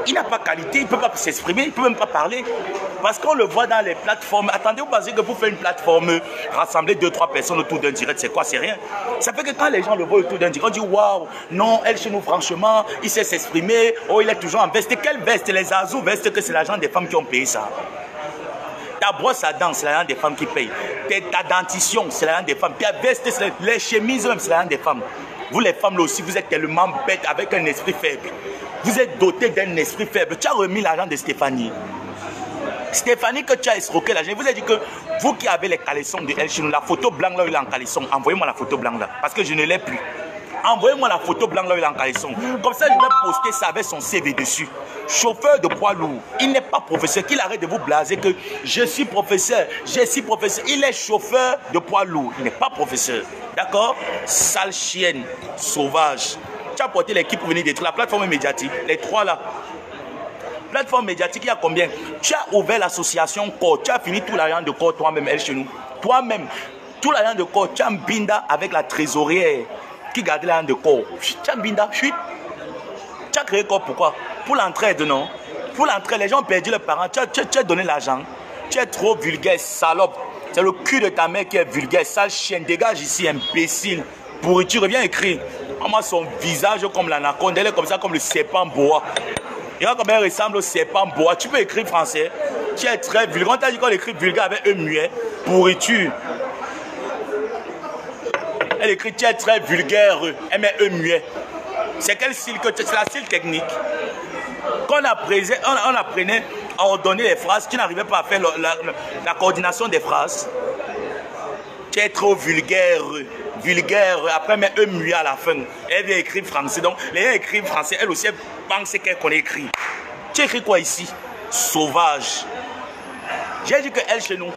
Speaker 1: Il n'a pas qualité, il ne peut pas s'exprimer, il ne peut même pas parler. Parce qu'on le voit dans les plateformes. Attendez, vous pensez que vous faites une plateforme, rassembler 2-3 personnes autour d'un direct, c'est quoi? C'est rien. Ça fait que quand les gens le voient autour d'un direct, on dit waouh, non, elle chez nous, franchement, il sait s'exprimer, oh, il est toujours en veste. Quelle veste? Les azous vestes que c'est l'argent des femmes qui ont payé ça. Ta brosse à dents, c'est l'argent des femmes qui payent. Ta dentition, c'est l'argent des femmes. Ta veste, les chemises, même, c'est l'argent des femmes. Vous, les femmes, là aussi, vous êtes tellement bêtes avec un esprit faible. Vous êtes doté d'un esprit faible. Tu as remis l'argent de Stéphanie. Stéphanie, que tu as escroqué l'argent. Je vous ai dit que vous qui avez les caleçons de El Chino, la photo blanche là où il est en caleçon, envoyez-moi la photo blanche là. Parce que je ne l'ai plus. Envoyez-moi la photo blanche là où il est en caleçon. Comme ça, je vais poster ça avec son CV dessus. Chauffeur de poids lourd. Il n'est pas professeur. Qu'il arrête de vous blaser que je suis professeur. Je suis professeur. Il est chauffeur de poids lourd. Il n'est pas professeur. D'accord? Sale chienne, sauvage. Tu as porté l'équipe pour venir détruire la plateforme médiatique. Les 3 là. Plateforme médiatique, il y a combien? Tu as ouvert l'association corps. Tu as fini tout l'argent de corps toi-même, elle chez nous. Toi-même. Tout l'argent de corps. Tu as un binda avec la trésorière.
Speaker 3: qui gardait la langue de corps. Tiens, Binda, chut. Tu as créé corps pourquoi? Pour l'entraide, non? Pour l'entraide, les gens ont perdu leurs parents. Tu as donné l'argent. Tu es trop vulgaire, salope. C'est le cul de ta mère qui est vulgaire, sale chienne. Dégage ici, imbécile. Pourriture, viens écrire. Moi, son visage comme l'anaconde, elle est comme ça, comme le serpent boa. Regarde comment elle ressemble au serpent boa. Tu peux écrire français. Tu es très vulgaire. On t'a dit qu'on écrit vulgaire avec eux muet. Pourriture. Elle écrit tu es très vulgaire. Elle met eux muet. C'est quel style que c'est la style technique. Quand on apprenait à ordonner les phrases, tu n'arrivais pas à faire la coordination des phrases. Tu es trop vulgaire. Vulgaire, après mais eux muet à la fin. Elle vient écrire français. Donc, les gens écrivent français, elle aussi elle pense qu'elle connaît écrit. Tu écris quoi ici? Sauvage. J'ai dit que elle chez nous,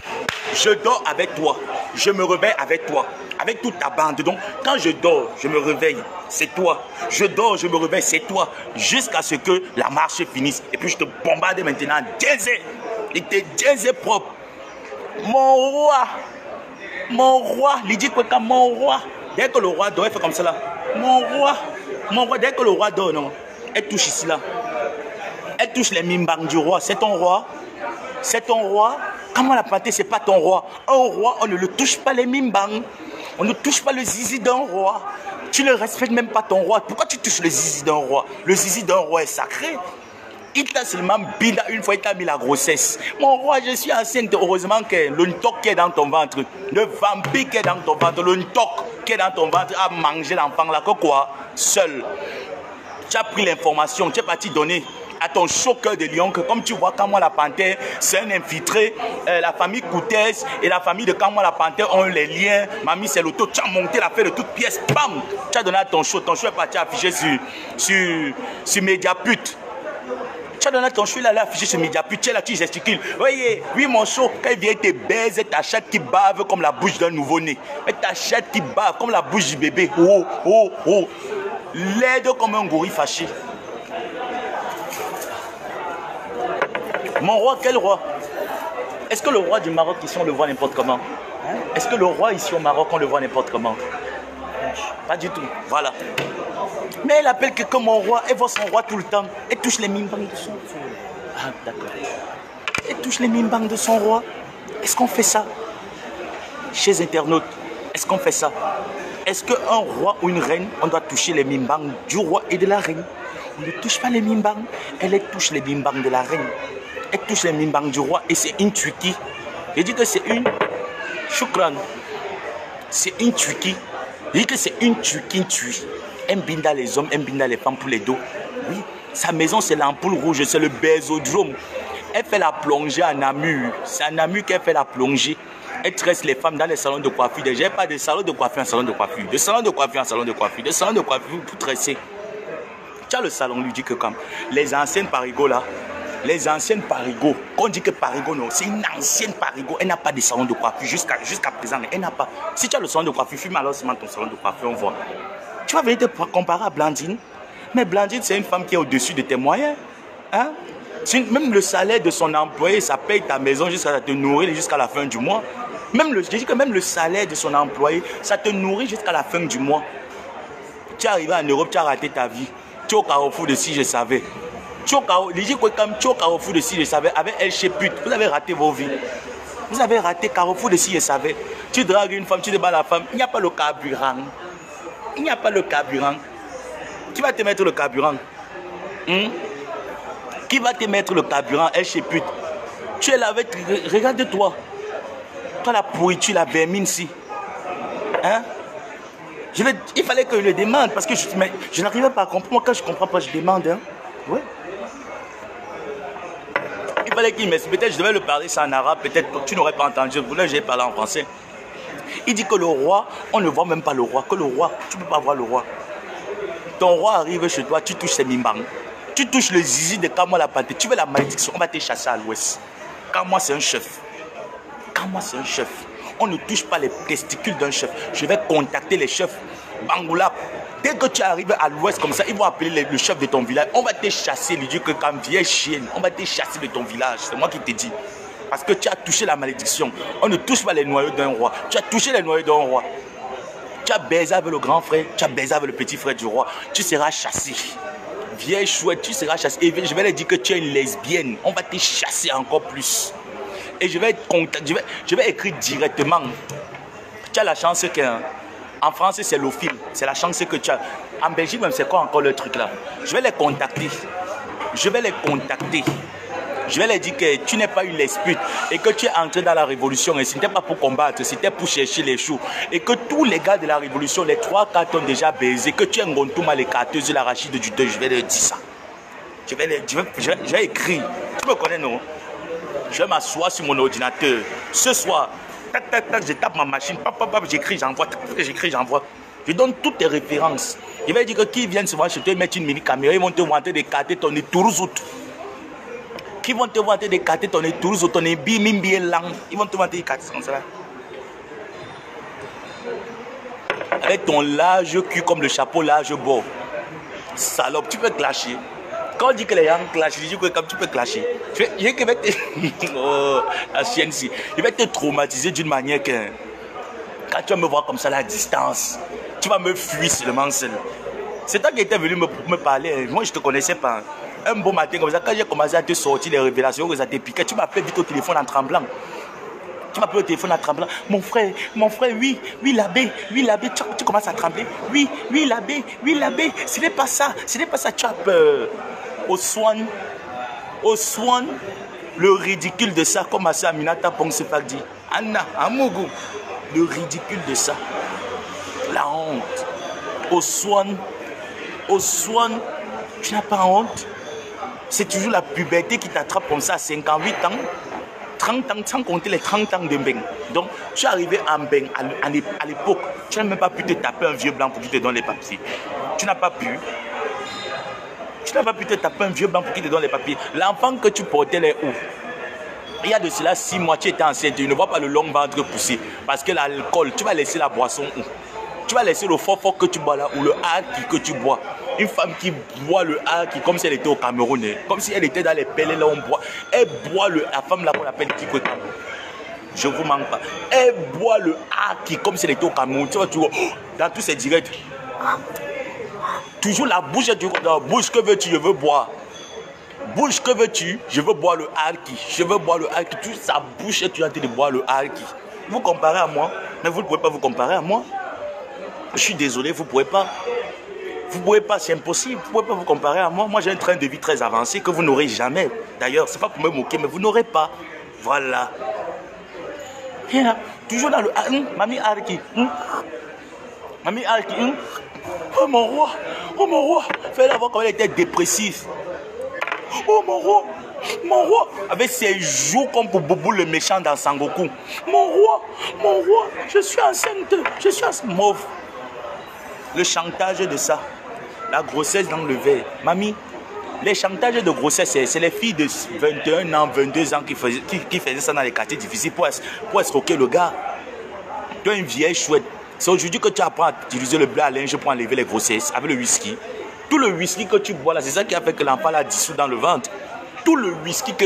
Speaker 3: je dors avec toi, je me réveille avec toi, avec toute ta bande. Donc, quand je dors, je me réveille, c'est toi. Je dors, je me réveille, c'est toi. Jusqu'à ce que la marche finisse. Et puis, je te bombarde maintenant. Diaisé. Il était diaisé propre. Mon roi, il dit quoi comme mon roi. Dès que le roi dort, il fait comme ça là. Mon roi, dès que le roi dort, non, elle touche ici là. Elle touche les mimbangs du roi. C'est ton roi. C'est ton roi. Comment la panthère, c'est pas ton roi. Un roi, on ne le touche pas les mimbangs. On ne touche pas le zizi d'un roi. Tu ne respectes même pas ton roi. Pourquoi tu touches le zizi d'un roi? Le zizi d'un roi est sacré. Il t'a seulement bida une fois, il t'a mis la grossesse. Mon roi, je suis enceinte. Heureusement que le ntok qui est dans ton ventre, le vampire qui est dans ton ventre, le ntok qui est dans ton ventre a mangé l'enfant là. Que quoi? Seul. Tu as pris l'information, tu es parti donner à ton chaud cœur de lion que comme tu vois Kamwa la panthère, c'est un infiltré. La famille Koutès et la famille de Kamwa la panthère ont les liens. Mamie, c'est l'auto. Tu as monté l'affaire de toutes pièces. Bam! Tu as donné à ton chaud. Ton chaud est parti affiché sur Mediaput. Tu as donné ton chou, il allait afficher ce média, puis tu es là, tu gesticules. Voyez, oui, mon chou, quand il vient, il te baise, ta chatte qui bave comme la bouche d'un nouveau-né. Mais ta chatte qui bave comme la bouche du bébé. Oh, oh, oh. Laide comme un gorille fâché. Mon roi, quel roi? Est-ce que le roi du Maroc ici, on le voit n'importe comment? Est-ce que le roi ici au Maroc, on le voit n'importe comment? Pas du tout, voilà. Mais elle appelle quelqu'un mon roi, elle voit son roi tout le temps. Elle touche les mimbangs de son roi. Ah, d'accord. Elle touche les mimbangs de son roi. Est-ce qu'on fait ça? Chez internautes, est-ce qu'on fait ça? Est-ce qu'un roi ou une reine, on doit toucher les mimbangs du roi et de la reine? On ne touche pas les mimbangs. Elle touche les mimbangs de la reine. Elle touche les mimbangs du roi et c'est une tuiki. Je dis que c'est une choukran. C'est une tuiki. Je dis que c'est une tuiki. Elle binda les hommes, elle binda les femmes pour les dos. Oui, sa maison c'est l'ampoule rouge, c'est le bésodrome. Elle fait la plongée à Namur. C'est à Namur qu'elle fait la plongée. Elle tresse les femmes dans les salons de coiffure. Déjà, pas de salon de coiffure en salon de coiffure. De salon de coiffure en salon de coiffure. De salon de coiffure pour tresser. Tu as le salon, lui dit que comme les anciennes parigots là, les anciennes parigots, quand on dit que parigot non, c'est une ancienne parigot, elle n'a pas de salon de coiffure jusqu'à présent, elle n'a pas. Si tu as le salon de coiffure, fume alors seulement ton salon de coiffure, on voit. Tu vas venir te comparer à Blandine. Mais Blandine, c'est une femme qui est au-dessus de tes moyens. Hein? Même le salaire de son employé, ça paye ta maison jusqu'à te nourrir jusqu'à la fin du mois. Je dis que même le salaire de son employé, ça te nourrit jusqu'à la fin du mois. Tu es arrivé en Europe, tu as raté ta vie. Tu es au carrefour de si je savais. Tu es au carrefour de si je savais. Avec elle chez pute, vous avez raté vos vies. Vous avez raté carrefour de si je savais. Tu dragues une femme, tu débats la femme. Il n'y a pas le carburant. Il n'y a pas le carburant. Qui va te mettre le carburant? Qui va te mettre le carburant? Elle chez pute. Tu es là avec... Regarde-toi. Toi la pourriture, la vermine ici. Hein? Il fallait que je le demande parce que je n'arrivais pas à comprendre. Moi, quand je ne comprends pas, je demande. Hein? Oui. Il fallait qu'il m'explique. Peut-être je devais le parler ça en arabe. Peut-être tu n'aurais pas entendu. Là, j'ai parlé en français. Il dit que le roi, on ne voit même pas le roi. Que le roi, tu ne peux pas voir le roi. Ton roi arrive chez toi, tu touches ses mimbangs. Tu touches le zizi de Kamwa la panthère. Tu veux la malédiction, on va te chasser à l'ouest. Kamwa, c'est un chef. Kamwa, c'est un chef. On ne touche pas les testicules d'un chef. Je vais contacter les chefs. Bangoula. Dès que tu arrives à l'ouest comme ça, ils vont appeler le chef de ton village. On va te chasser, lui dire que comme vieille chienne, on va te chasser de ton village. C'est moi qui te dis. Parce que tu as touché la malédiction. On ne touche pas les noyaux d'un roi. Tu as touché les noyaux d'un roi. Tu as baisé avec le grand frère, tu as baisé avec le petit frère du roi. Tu seras chassé. Vieille chouette, tu seras chassé. Et je vais leur dire que tu es une lesbienne. On va te chasser encore plus. Et je vais écrire directement. Tu as la chance qu'en France, c'est l'ophile. C'est la chance que tu as. En Belgique, même, c'est quoi encore le truc là? Je vais les contacter. Je vais les contacter. Je vais leur dire que tu n'es pas une lesbienne et que tu es entré dans la révolution et ce n'était pas pour combattre, c'était pour chercher les choux. Et que tous les gars de la révolution, les 3-4 ont déjà baisé, que tu es Ngontouma, les carteuses, la Rachide du 2, je vais leur dire ça. Je vais écrire. Tu me connais, non? Je vais m'asseoir sur mon ordinateur. Ce soir, tac, tac, tac, je tape ma machine, pap, pap, pap, j'écris, j'envoie, j'écris, j'envoie. Je donne toutes tes références. Je vais dire que qui viennent se voir chez toi, ils mettent une mini caméra, ils vont te vanter des cartes, ton étourzout. Qui vont te vanter des cartes, ton étourzout, ton bimimbi lang. Ils vont te vanter des cartes comme ça. Avec ton large cul comme le chapeau large bord. Salope, tu peux clasher. Quand on dit que les gens clashent, je dis que comme tu peux clasher. Je vais te... Oh, la chienne ci. Je vais te traumatiser d'une manière que... Quand tu vas me voir comme ça à la distance, tu vas me fuir seulement seul. C'est toi qui étais venu me parler. Moi, je ne te connaissais pas. Un beau matin comme ça, quand j'ai commencé à te sortir les révélations, que ça te piquait, tu m'appelles vite au téléphone en tremblant. Tu m'appelles au téléphone en tremblant. Mon frère, oui, l'abbé, tu commences à trembler. Oui, l'abbé, ce n'est pas ça, tu as peur. Au soin, le ridicule de ça, comme Assa Aminata Pongsepak dit. Anna, Amougou, le ridicule de ça. La honte. Au soin, tu n'as pas honte. C'est toujours la puberté qui t'attrape comme ça à 58 ans, 30 ans, sans compter les 30 ans de Mbeng. Donc, tu es arrivé en Mbeng à l'époque, tu n'as même pas pu te taper un vieux blanc pour qu'il te donne les papiers. Tu n'as pas pu. Tu n'as pas pu te taper un vieux blanc pour qu'il te donne les papiers. L'enfant que tu portais les où? Il y a de cela 6 mois, tu étais enceinte, tu ne vois pas le long ventre pousser. Parce que l'alcool, tu vas laisser la boisson où? Tu vas laisser le fort que tu bois là ou le haki que tu bois. Une femme qui boit le haki comme si elle était au Cameroun, comme si elle était dans les pelles, là on boit. Elle boit la femme là qu'on appelle Kikotam. Je ne vous manque pas. Elle boit le haki comme si elle était au Cameroun. Tu vois, dans tous ces directs. Toujours la bouche, tu vois, bouche, que veux-tu, je veux boire. Bouche, que veux-tu, je veux boire le haki. Je veux boire le haki. Toute sa bouche, tu es en train de boire le haki. Vous comparez à moi, mais vous ne pouvez pas vous comparer à moi. Je suis désolé, vous ne pouvez pas. Vous ne pouvez pas, c'est impossible. Vous ne pouvez pas vous comparer à moi. Moi, j'ai un train de vie très avancé que vous n'aurez jamais. D'ailleurs, ce n'est pas pour me moquer, mais vous n'aurez pas. Voilà. Viens, toujours dans le... Mami Arki. Mami Arki. Oh mon roi. Fais-la voir comment elle était dépressive. Oh mon roi. Avec ses joues comme pour Boubou le méchant dans Sangoku. Mon roi. Je suis enceinte. Mauve. Le chantage de ça. La grossesse dans le verre. Mamie, les chantages de grossesse, c'est les filles de 21 ans, 22 ans qui faisaient ça dans les quartiers difficiles pour escroquer le gars. Tu es une vieille chouette. C'est aujourd'hui que tu apprends à utiliser le blé à linge pour enlever les grossesses avec le whisky. Tout le whisky que tu bois là, c'est ça qui a fait que l'enfant l'a dissous dans le ventre. Tout le whisky que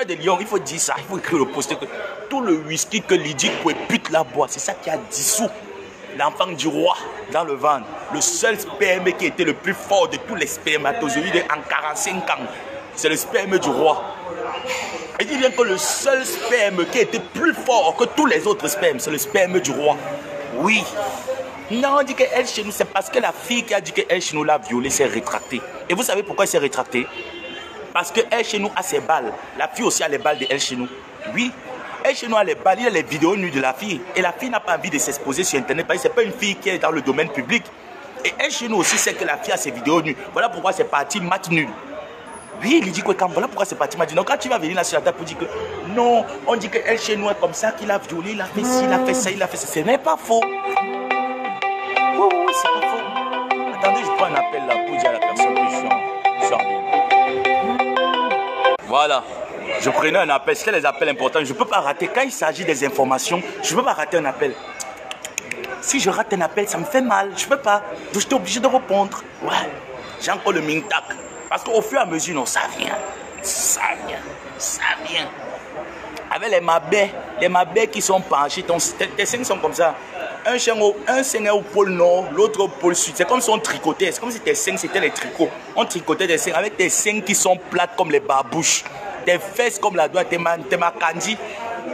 Speaker 3: de Lyon, il faut dire ça, il faut écrire le poster. Tout le whisky que Lydie Kouépute la boit, c'est ça qui a dissous l'enfant du roi dans le ventre. Le seul sperme qui était le plus fort de tous les spermatozoïdes en 45 ans, c'est le sperme du roi. Et dit bien que le seul sperme qui était plus fort que tous les autres spermes, c'est le sperme du roi. Oui. Non, on dit qu'elle chez nous, c'est parce que la fille qui a dit qu'elle chez nous l'a violée s'est rétractée. Et vous savez pourquoi elle s'est rétractée? Parce qu'elle chez nous a ses balles. La fille aussi a les balles de elle chez nous. Oui. Elle chez nous a les balles, il y a les vidéos nues de la fille. Et la fille n'a pas envie de s'exposer sur Internet parce que ce n'est pas une fille qui est dans le domaine public. Et elle chez nous aussi sait que la fille a ses vidéos nues. Voilà pourquoi c'est parti match nul. Oui, il dit que quand voilà pourquoi c'est parti match nul. Donc quand tu vas venir là sur la table pour dire que non, on dit qu'elle chez nous est comme ça, qu'il a violé, il a fait ci, il a fait ça, il a fait ça. Ce n'est pas faux. Oui, c'est pas faux. Attendez, je prends un appel là pour dire à la personne que je suis en ligne. Voilà. Je prenais un appel, c'était les appels importants. Je ne peux pas rater. Quand il s'agit des informations, je ne peux pas rater un appel. Si je rate un appel, ça me fait mal. Je ne peux pas. Donc j'étais obligé de répondre. Ouais, j'ai encore le ming-tac. Parce qu'au fur et à mesure, non, ça vient. Avec les mabais qui sont penchés, tes seins sont comme ça. un sein est au pôle nord, l'autre au pôle sud. C'est comme si on tricotait. C'est comme si tes seins, c'était les tricots. On tricotait des seins avec tes seins qui sont plates comme les barbouches. Tes fesses comme la doigt, tes makandi,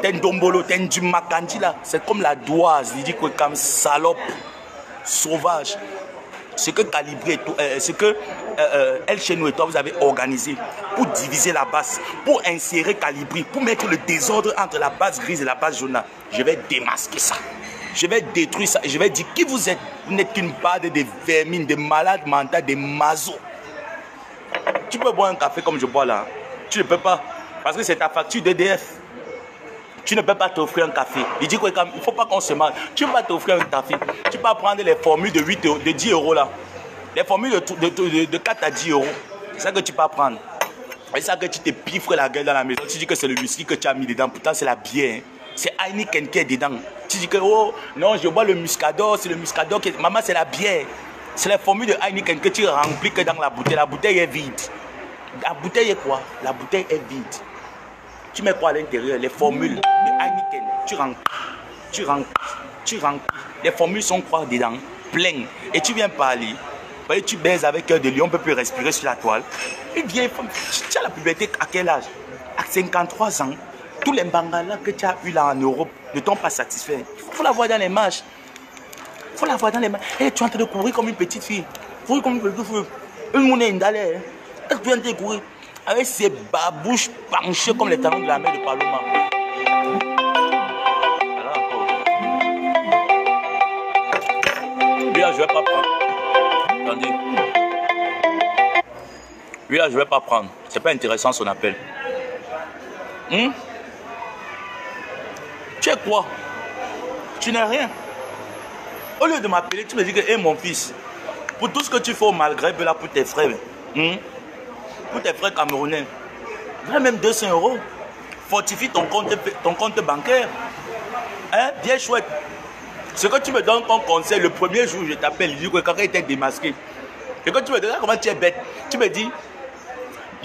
Speaker 3: tes ndombolo, tes makandi là. C'est comme la doise. Il dit que comme salope, sauvage. Ce que Calibré, ce que El Chenou et toi vous avez organisé pour diviser la base, pour insérer Calibré, pour mettre le désordre entre la base grise et la base jaune. Je vais démasquer ça. Je vais détruire ça et je vais dire qui vous êtes. Vous n'êtes qu'une bande de vermines, de malades mentaux, de mazos. Tu peux boire un café comme je bois là. Tu ne peux pas. Parce que c'est ta facture d'EDF. Tu ne peux pas t'offrir un café. Il dit qu'il ne faut pas qu'on se marre. Tu ne peux pas t'offrir un café. Tu peux prendre les formules de 8 euros, de 10 euros là. Les formules de 4 à 10 euros. C'est ça que tu peux prendre. C'est ça que tu te piffres la gueule dans la maison. Tu dis que c'est le whisky que tu as mis dedans. Pourtant, c'est la bière. Hein. C'est Heineken qui est dedans. Tu dis que, oh, non, je bois le muscador. C'est le muscador qui est... Maman, c'est la bière. C'est la formule de Heineken que tu remplis que dans la bouteille. La bouteille est vide. La bouteille est quoi? La bouteille est vide. Tu mets quoi à l'intérieur? Les formules de Heineken. Tu remplis. Les formules sont quoi dedans? Pleines. Et tu viens parler. Et tu baises avec Cœur de Lion, on ne peut plus respirer sur la toile. Et viens, tu as la puberté à quel âge? À 53 ans. Tous les bangalas que tu as eu là en Europe ne t'ont pas satisfait. Il faut la voir dans les matchs. Il faut la voir dans les matchs. Et tu es en train de courir comme une petite fille. Courir comme une petite fille. Une monnaie indalée. Tu es en train de courir. Avec ses babouches penchées comme les talons de la mer de Paloma. Lui là, je ne vais pas prendre. Attendez. Lui là, je ne vais pas prendre. C'est pas intéressant son appel. Tu es quoi? Tu n'es rien. Au lieu de m'appeler, tu me dis que, hé mon fils, pour tout ce que tu fais au Maghreb, là, pour tes frères, pour tes frères camerounais, même 200 euros, fortifie ton compte bancaire. Hein? Bien chouette. Ce que tu me donnes comme conseil, le premier jour, je t'appelle, il dit que quelqu'un était démasqué. Et quand tu me dis, comment tu es bête, tu me dis,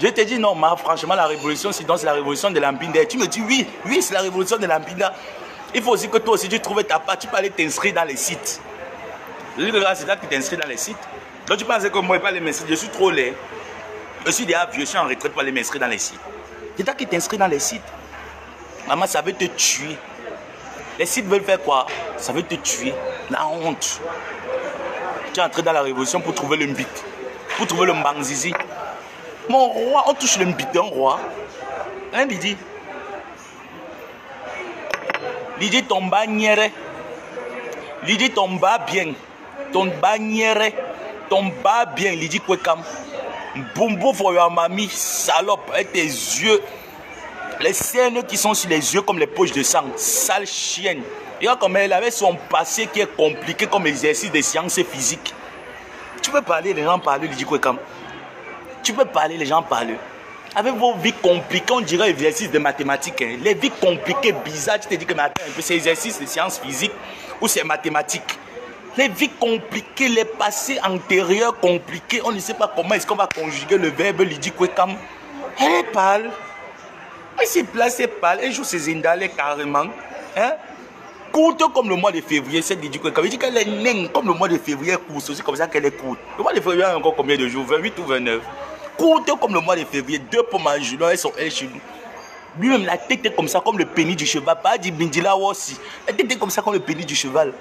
Speaker 3: je te dis non, franchement, la révolution, sinon c'est la révolution de l'Ampinda. Tu me dis oui, c'est la révolution de l'Ampinda. Il faut aussi que toi aussi, tu trouves ta part, tu peux aller t'inscrire dans les sites. Je dis que là, c'est là que tu t'inscris dans les sites. Donc tu penses que moi, je ne vais pas aller m'inscrire, je suis trop laid. Je suis déjà vieux, je suis en retraite pour aller m'inscrire dans les sites. C'est là que tu t'inscris dans les sites. Maman, ça veut te tuer. Les sites veulent faire quoi? Ça veut te tuer. La honte. Tu es entré dans la révolution pour trouver le mbit, pour trouver le mbangzizi. Mon roi, on touche le mbit d'un roi. Hein, Lydie? Lydie tomba nière. Lydie tomba bien. Tomba nière. Tomba bien. Lydie kwekam. Bumbo for your mamie, salope. Avec tes yeux. Les cernes qui sont sur les yeux comme les poches de sang. Sale chienne. Regarde comme elle avait son passé qui est compliqué comme exercice de sciences physiques. Tu peux parler, les gens parlent, Lydie kwekam. Tu peux parler, les gens parlent. Avec vos vies compliquées, on dirait exercice de mathématiques. Hein. Les vies compliquées, bizarres, tu te dis que mais attends un peu, c'est exercice de sciences physiques ou c'est mathématiques. Les vies compliquées, les passés antérieurs compliqués, on ne sait pas comment est-ce qu'on va conjuguer le verbe Lydie kwekam. Elle est pâle. Elle s'est placée pâle. Elle joue ses indalés carrément. Hein? Courte comme le mois de février, cette Lydie kwekam. Elle dit qu'elle est naine comme le mois de février court. C'est aussi comme ça qu'elle est courte. Le mois de février a encore combien de jours? 28 ou 29? Courte comme le mois de février, 2 pommes à genoux, elles sont elles chez nous. Lui-même, la tête est comme ça, comme le pénis du cheval. Pas dit Bindila aussi. La tête est comme ça, comme le pénis du cheval.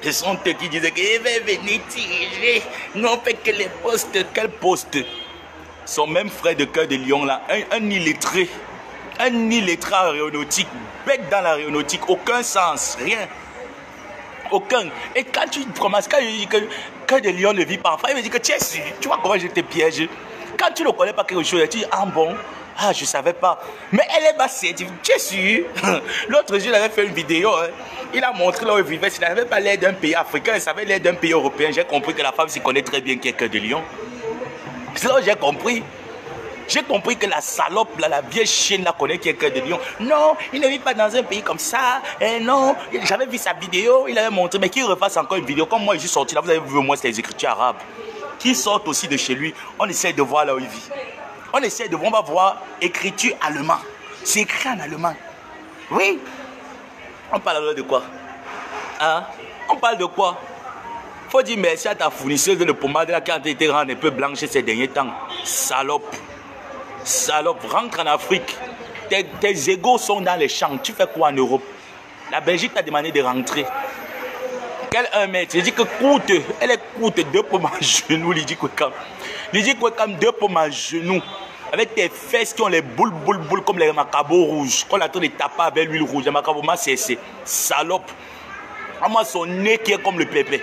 Speaker 3: Ce sont eux qui disaient qu'il va venir tirer. Non, fait que les postes, quel poste? Son même frère de Cœur de Lion, là, un illettré. Un illettré aéronautique, bête dans l'aéronautique, aucun sens, rien. Aucun. Et quand tu commences, quand il dit que Cœur de Lion ne vit pas en France, il me dit que tu es sûr, tu vois comment je te piège. Quand tu ne connais pas quelque chose, tu dis, ah bon, ah je ne savais pas. Mais elle est bassée, tu es sûr. L'autre jour, il avait fait une vidéo, hein. Il a montré là où il vivait, il n'avait pas l'air d'un pays africain, il savait l'air d'un pays européen. J'ai compris que la femme s'y connaît très bien qui est Cœur de Lion. C'est là où j'ai compris. J'ai compris que la salope, là, la vieille chienne, la connaît qui est Cœur de Lion. Non, il ne vit pas dans un pays comme ça. Et non, j'avais vu sa vidéo, il avait montré, mais qu'il refasse encore une vidéo. Comme moi, je suis sorti là, vous avez vu, moi, c'est les écritures arabes. Qui sortent aussi de chez lui, on essaie de voir là où il vit. On essaie de voir, on va voir écriture allemand. C'est écrit en allemand. Oui. On parle alors de quoi? Hein? On parle de quoi? Faut dire merci à ta fournisseuse de pommade là qui a été rendue un peu blanche ces derniers temps. Salope. Salope, rentre en Afrique. Tes égos sont dans les champs. Tu fais quoi en Europe? La Belgique t'a demandé de rentrer. Quel 1 mètre? Je dis que courte. Elle est courte, 2 pommes à genoux, Lydie Kwekam. Lydie Kwekam, 2 pommes à genoux. Avec tes fesses qui ont les boules comme les macabots rouges. Qu'on a train de taper avec l'huile rouge. Les macabots, c'est salope. À moi, son nez qui est comme le pépé.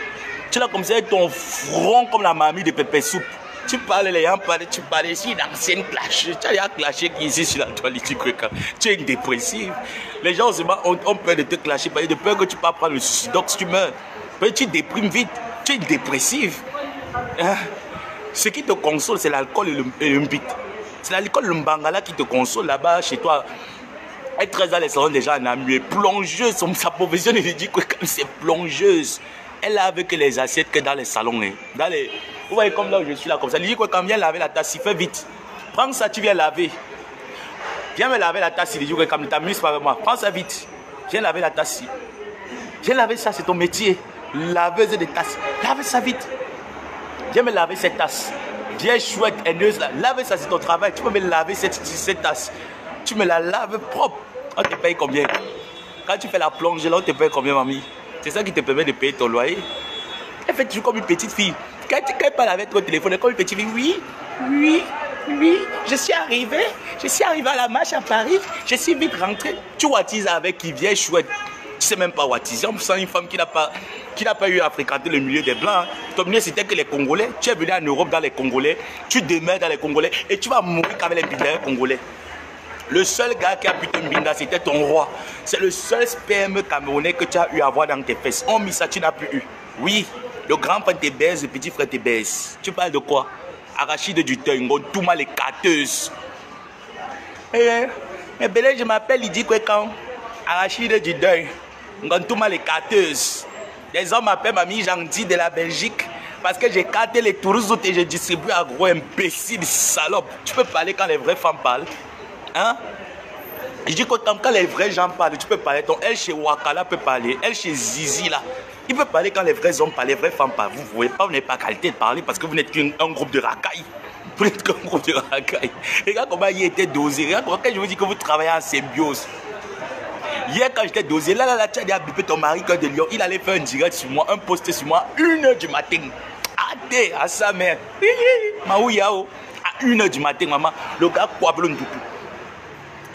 Speaker 3: Tu l'as comme ça, ton front comme la mamie de pépé soupe. Tu parles, les gens parlent, tu parles ici dans scène clash. Tu as déjà clashé qui ici sur la toilette. Tu es une dépressive. Les gens ont peur de te clasher, de peur que tu pas prendre le suicide. Donc si tu meurs, tu déprimes vite. Tu es une dépressive. Ce qui te console, c'est l'alcool et le mbit. C'est l'alcool, le mbangala qui te console là-bas chez toi. Elle est très dans les salons déjà en amu. Plongeuse, sa profession, il dit que c'est plongeuse. Elle lave que les assiettes que dans les salons. Dans les... Vous voyez comme là où je suis là, comme ça. Il dit que quand viens laver la tasse, il fait vite. Prends ça, tu viens laver. Viens me laver la tasse, il dit que comme tu t'amuses pas avec moi. Prends ça vite. Viens laver la tasse. Viens laver ça, c'est ton métier. Laveuse de tasses. Lave ça vite. Viens me laver cette tasse. Viens chouette, haineuse là. Lave ça, c'est ton travail. Tu peux me laver cette tasse. Tu me la laves propre. On te paye combien? Quand tu fais la plonge là, on te paye combien, mamie? C'est ça qui te permet de payer ton loyer. Elle fait toujours comme une petite fille. Quand elle parle avec ton téléphone, elle est comme une petite fille. Oui, je suis arrivé à la marche à Paris. Je suis vite rentré. Tu wattises avec qui vient chouette. Tu sais même pas wattiser. On sent une femme qui n'a pas eu à fréquenter le milieu des Blancs. Ton milieu, c'était que les Congolais. Tu es venu en Europe dans les Congolais. Tu demeures dans les Congolais. Et tu vas mourir qu'avec les bidets Congolais. Le seul gars qui a pu te mbinda, c'était ton roi. C'est le seul sperme camerounais que tu as eu à voir dans tes fesses. On mis ça, tu n'as plus eu. Oui, le grand frère te baise, le petit frère te baise. Tu parles de quoi? Arachide du Teuil, Ngotouma les cateuses. Mais Belé, je m'appelle Lydie Kwekam. Arachide du Deuil, Ngotouma les cateuses. Les hommes m'appellent Mamie Gentil de la Belgique. Parce que j'ai capté les touristes et j'ai distribué à gros imbéciles, salopes. Tu peux parler quand les vraies femmes parlent. Hein? Je dis que quand les vrais gens parlent, tu peux parler. Donc, elle chez Wakala peut parler. Elle chez Zizi là. Il peut parler quand les vrais hommes parlent, les vraies femmes parlent. Vous ne voyez pas, vous n'avez pas qualité de parler parce que vous n'êtes qu'un groupe de racailles. Vous n'êtes qu'un groupe de racailles. Regarde comment il était dosé. Regarde comment je vous dis que vous travaillez en symbiose. Hier, quand j'étais dosé, là, tu as dit à biper ton mari cœur de lion. Il allait faire un direct sur moi, un post sur moi, 1h du matin. Adé, à sa mère. Maouyao. À 1h du matin, maman. Le gars, quoi, le ndoupou.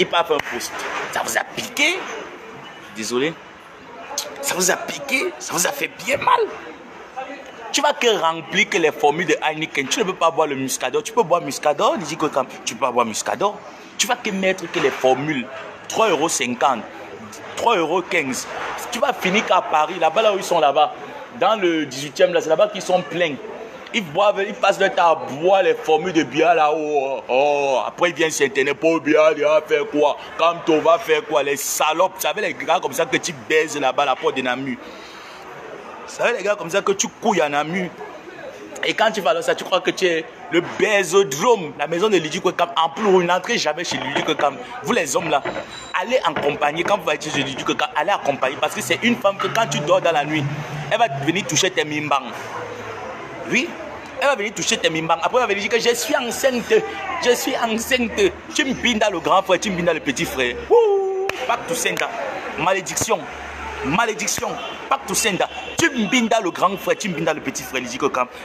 Speaker 3: Il part faire un post. Ça vous a piqué? Désolé. Ça vous a piqué? Ça vous a fait bien mal? Tu vas que remplir que les formules de Heineken. Tu ne peux pas boire le Muscador. Tu peux boire Muscador. Tu peux pas boire Muscador. Tu vas que mettre que les formules. 3,50 €. 3,15 €. Tu vas finir qu'à Paris, là-bas, là où ils sont là-bas. Dans le 18e, là, c'est là-bas qu'ils sont pleins. Ils boivent, ils passent leur temps à boire les formules de bière là-haut. Oh, après ils viennent sur Internet pour bière, il va faire quoi? Quand on va faire quoi? Les salopes, tu savais les gars comme ça que tu baises là-bas à la porte de Namu. Tu savais les gars comme ça que tu couilles à Namu. Et quand tu vas là, ça, tu crois que tu es le baisodrome, la maison de Lydie Kwekam. En plus, vous n'entrez jamais chez Lydie Kwekam. Vous les hommes là, allez en compagnie. Quand vous allez chez Lydie Kwekam, allez en compagnie. Parce que c'est une femme que quand tu dors dans la nuit, elle va venir toucher tes mimbang. Oui, elle va venir toucher tes mimbang. Après, elle va venir dire que je suis enceinte. Je suis enceinte. Tu me bindas le grand frère, tu me bindas le petit frère. Ouh, pas tout ça. Malédiction. Malédiction. Pas tout ça. Tu me bindas le grand frère, tu me bindas le petit frère.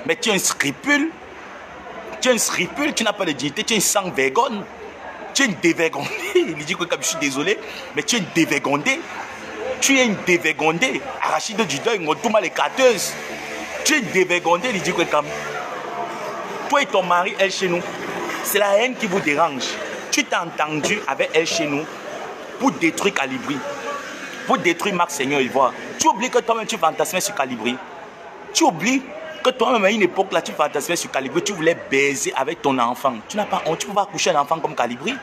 Speaker 3: Mais tu es un scrupule. Tu es un scrupule, tu n'as pas de dignité. Tu es un sang vergonne. Tu es une dévergondée. Il dit que je suis désolé, mais tu es une dévergondée. Tu es une dévergondée. Arachide du Deuil, Ngotouma les cateuses. Tu es dévergondé, il dit que comme toi et ton mari, elle chez nous, c'est la haine qui vous dérange. Tu t'es entendu avec elle chez nous pour détruire Calibri, pour détruire Marc Seigneur Ivoire. Tu oublies que toi-même tu fantasmais sur Calibri. Tu oublies que toi-même à une époque là, tu fantasmais sur Calibri, tu voulais baiser avec ton enfant. Tu n'as pas honte, tu peux pas coucher un enfant comme Calibri.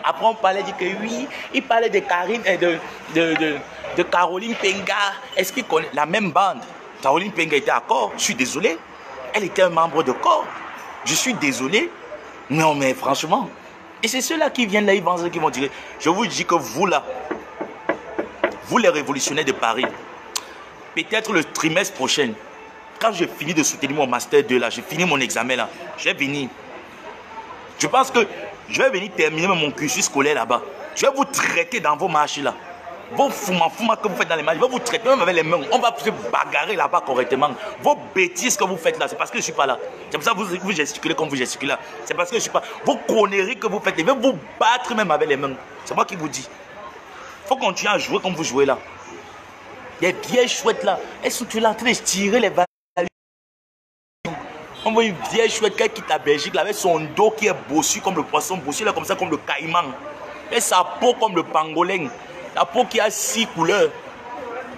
Speaker 3: Après on parlait, dit que oui, il parlait de Karine et de Caroline Penga. Est-ce qu'ils connaissent la même bande? Caroline Penga était à corps, je suis désolé. Elle était un membre de corps. Je suis désolé. Non mais franchement. Et c'est ceux-là qui viennent là, ils vont dire, je vous dis que vous là, vous les révolutionnaires de Paris, peut-être le trimestre prochain, quand je finis de soutenir mon master 2 là, je finis mon examen là, je vais venir. Je pense que je vais venir terminer mon cursus scolaire là-bas. Je vais vous traiter dans vos marches là. Vos fouma que vous faites dans les marches, je vais vous traiter même avec les mains. On va se bagarrer là-bas correctement. Vos bêtises que vous faites là, c'est parce que je ne suis pas là. C'est pour ça que vous gesticulez comme vous gesticulez là. C'est parce que je ne suis pas. Vos conneries que vous faites, je vais vous battre même avec les mains. C'est moi qui vous dis. Il faut continuer à jouer comme vous jouez là. Les vieilles chouettes là, elles sont toujours là en train de tirer les valeurs. On voit une vieille chouette qui quitte la Belgique là, avec son dos qui est bossu comme le poisson, bossu là comme ça, comme le caïman. Et sa peau comme le pangolin. La peau qui a 6 couleurs.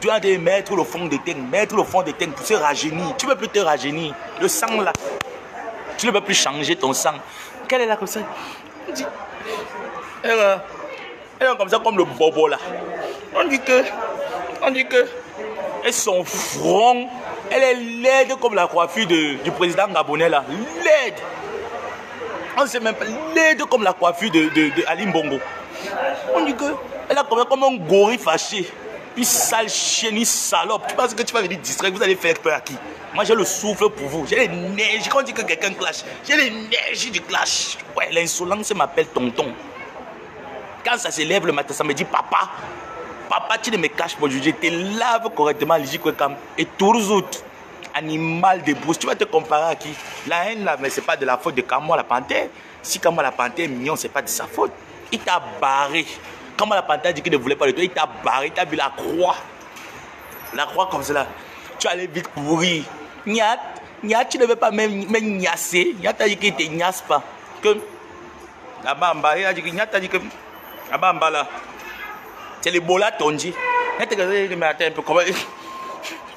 Speaker 3: Tu dois te mettre le fond de teint, pour se rajeunir. Tu ne peux plus te rajeunir. Le sang là, tu ne peux plus changer ton sang. Quelle est là comme ça? Elle est comme ça, comme le bobo là. On dit que et son front, elle est laide comme la coiffure du président gabonais là. Laide. On ne sait même pas, laide comme la coiffure de Ali Bongo. On dit que elle a comme un gorille fâché. Une sale chienne, une salope. Tu penses que tu vas venir distraire, vous allez faire peur à qui? Moi j'ai le souffle pour vous. J'ai l'énergie. Quand on dit que quelqu'un clash, j'ai l'énergie du clash. Ouais, l'insolence m'appelle tonton. Quand ça se lève le matin, ça me dit papa. Papa, tu ne me caches pas, je te lave correctement et tout animal de brousse. Tu vas te comparer à qui? La haine là, mais c'est pas de la faute de Kamo la panthère. Si Kamo la panthère est mignon, c'est pas de sa faute. Il t'a barré. Kamo la panthère dit qu'il ne voulait pas de toi, il t'a barré, il t'a vu la croix. La croix comme cela. Tu allais vite courir. Niat, tu ne veux pas même niasser. Niat a dit qu'il ne te niasse pas. Que là-bas en bas, il a dit que Niat a dit que là-bas en bas là. C'est le bola tonji. Mais attends un peu, comment.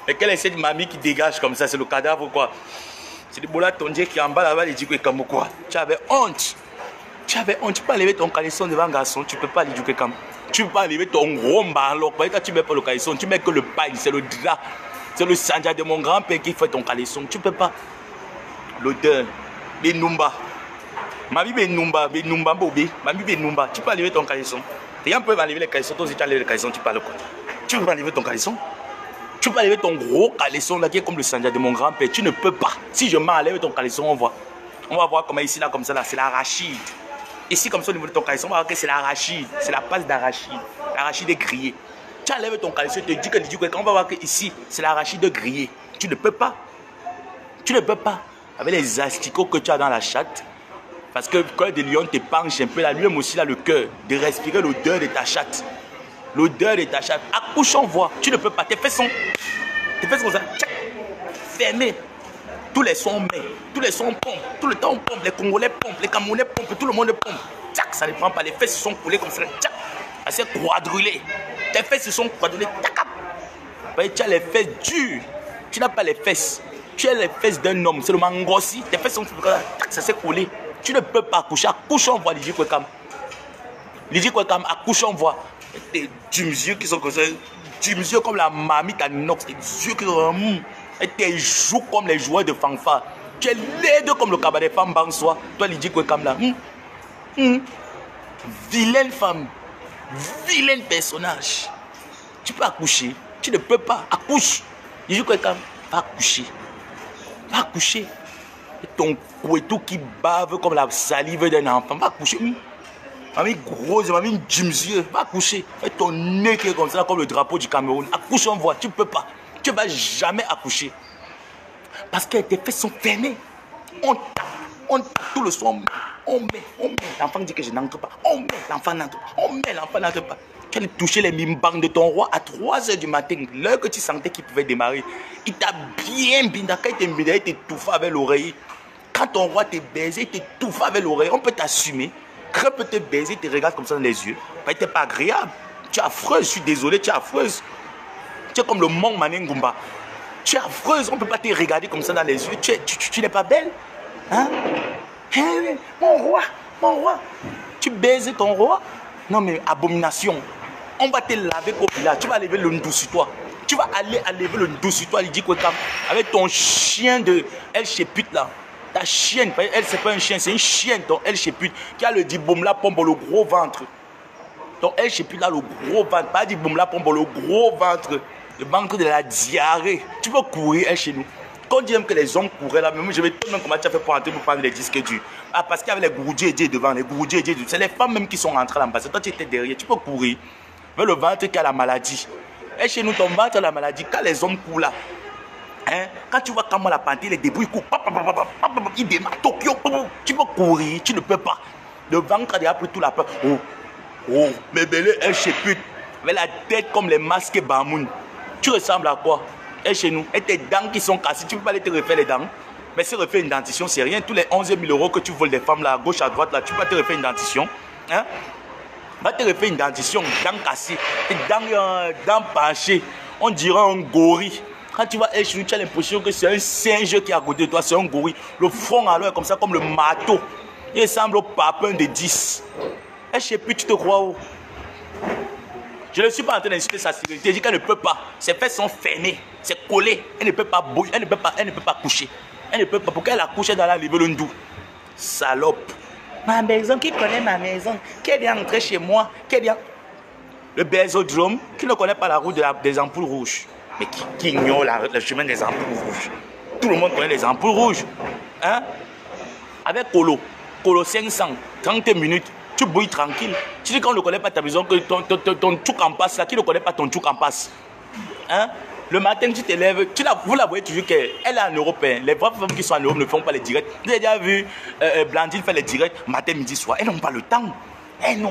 Speaker 3: Et quelle est cette mamie qui dégage comme ça? C'est le cadavre ou quoi? C'est le bola tonji qui est en bas là-bas, il dit que comme quoi? Tu avais honte. Tu avais honte. Tu peux pas lever ton caleçon devant un garçon. Tu peux pas lui dire que comme. Tu peux pas lever ton gros ballon. Quand tu mets pas le caleçon, tu mets que le pain, c'est le drap. C'est le sanja de mon grand-père qui fait ton caleçon. Tu peux pas. L'odeur. Les numba. Ma vie, les numba. Les numba, bobé. Ma vie, les numba. Tu peux pas lever ton caleçon. Les gens peuvent enlever les caleçons. Toi, si tu enlèves les caleçons, tu parles quoi? Tu peux pas enlever ton caleçon? Tu peux pas enlever ton gros caleçon là qui est comme le sanja de mon grand-père. Tu ne peux pas. Si je m'enlève ton caleçon, on voit. On va voir comment ici, là, comme ça, là, c'est l'arachide. Ici, comme ça, au niveau de ton caleçon, on va voir que c'est l'arachide. C'est la passe d'arachide. L'arachide est grillé. Tu enlèves ton caleçon, tu te dis que on va voir que ici, c'est l'arachide grillé. Tu ne peux pas. Tu ne peux pas. Avec les asticots que tu as dans la chatte. Parce que le cœur de lion te penche un peu là, lui-même aussi là le cœur, de respirer l'odeur de ta chatte. L'odeur de ta chatte. Accouche en voix, tu ne peux pas. Tes fesses sont comme ça, fermées. Tous les sons mais, tous les sons pompent, tout le temps on pompe, les Congolais pompent, les Camerounais pompent, tout le monde pompe. Tchac, ça ne prend pas, les fesses se sont coulées comme ça, tchac, elles sont quadrillées. Tes fesses se sont quadrillées, tchac. Tu as les fesses dures, tu n'as pas les fesses. Tu as les fesses d'un homme, c'est le mangossi, tes fesses sont comme ça, tchac, ça s'est collé. Tu ne peux pas accoucher. Accouche en voix, Lydie Kwekam. Lydie Kwekam, accouche en voix. Tes yeux qui sont comme ça. Tes yeux comme la mamie Tanox. Tes yeux qui sont. Et tes joues comme les joueurs de fanfare. Tu es laide comme le cabaret femme Bansois. Toi, Lydie Kwekam là. Vilaine femme. Vilaine personnage. Tu peux accoucher. Tu ne peux pas. Accouche. Lydie Kwekam, va accoucher. Va accoucher. Ton couetou qui bave comme la salive d'un enfant. Va coucher. Mamie grosse, mamie Jimzieux. Va coucher. Et ton nez qui est comme ça, comme le drapeau du Cameroun. Accouche en voix. Tu ne peux pas. Tu ne vas jamais accoucher. Parce que tes fesses sont fermées. On tape tout le soir. On met. L'enfant dit que je n'entre pas. On met. L'enfant n'entre pas. On met. L'enfant n'entre pas. Tu allais toucher les mimbangs de ton roi à 3 h du matin. L'heure que tu sentais qu'il pouvait démarrer. Il t'a bien bindaka. Il t'étouffe avec l'oreille. Quand ton roi te baise, il t'étouffe avec l'oreille. On peut t'assumer. Quand peut te baiser, il te regarde comme ça dans les yeux. Ça n'était pas agréable. Tu es affreuse. Je suis désolé, tu es affreuse. Tu es comme le Mong Manengumba. Tu es affreuse. On ne peut pas te regarder comme ça dans les yeux. Tu n'es pas belle. Hein? Hey, mon roi. Tu baises ton roi? Non, mais abomination. On va te laver au village. Tu vas lever le ndou sur toi. Tu vas aller lever le ndou sur toi. Il dit quoi avec ton chien de El Chépute là. Ta chienne, elle c'est pas un chien, c'est une chienne, ton El Chépute, qui a le diboum la pompe, le gros ventre. Ton El Chépute là, le gros ventre, pas diboum la pompe, le gros ventre. le ventre de la diarrhée. Tu peux courir chez nous. Quand on dit même que les hommes couraient là, mais je vais te demander comment tu as fait pour entrer pour prendre les disques durs. Ah, parce qu'il y avait les gourdiers devant, les gourdiers. C'est les femmes même qui sont rentrées là-bas. Toi, tu étais derrière, tu peux courir. Mais le ventre qui a la maladie. Et chez nous, ton ventre a la maladie. Quand les hommes courent là, hein, quand tu vois comment la panthère, les débrouille, court, il démarre Tokyo, tu peux courir, tu ne peux pas. Le ventre a déjà pris tout la peur. Oh, mes belles, un chépute, avec la tête comme les masques Bamoun. Tu ressembles à quoi? Et chez nous, et tes dents qui sont cassées, tu ne peux pas aller te refaire les dents. Mais si refaire une dentition, c'est rien. Tous les 11 000 euros que tu voles des femmes là, à gauche, à droite, là, tu peux te refaire une dentition. Hein? Va te refaire une dentition, dents cassées, tes dents penchées. On dirait un gorille. Quand tu vas chez nous, tu as l'impression que c'est un singe qui est à côté de toi, c'est un gorille. Le front alors est comme ça, comme le marteau. Il ressemble au papin de 10. Et je sais plus, tu te crois où? Je ne suis pas en train d'insulter sa sécurité. Je dis qu'elle ne peut pas. Ses fesses sont fermées. C'est collé. Elle ne peut pas bouger. Elle ne peut pas coucher. Elle ne peut pas. Pourquoi elle a couché dans la Livelondou? Salope. Ma maison, qui connaît ma maison? Qui est bien entré chez moi? Qui est bien... Le bésodrome, qui ne connaît pas la route des ampoules rouges. Mais qui ignore le chemin des ampoules rouges. Tout le monde connaît les ampoules rouges. Hein? Avec Colo 500, 30 minutes. Tu bouilles tranquille. Tu dis qu'on ne connaît pas ta maison, que ton tchouk en passe là, qui ne connaît pas ton tchouk en passe. Hein? Le matin, tu te lèves, vous la voyez toujours qu'elle est en européen. Les vraies femmes qui sont en Europe ne font pas les directs. Vous avez déjà vu Blandine faire les directs matin, midi, soir. Elles n'ont pas le temps.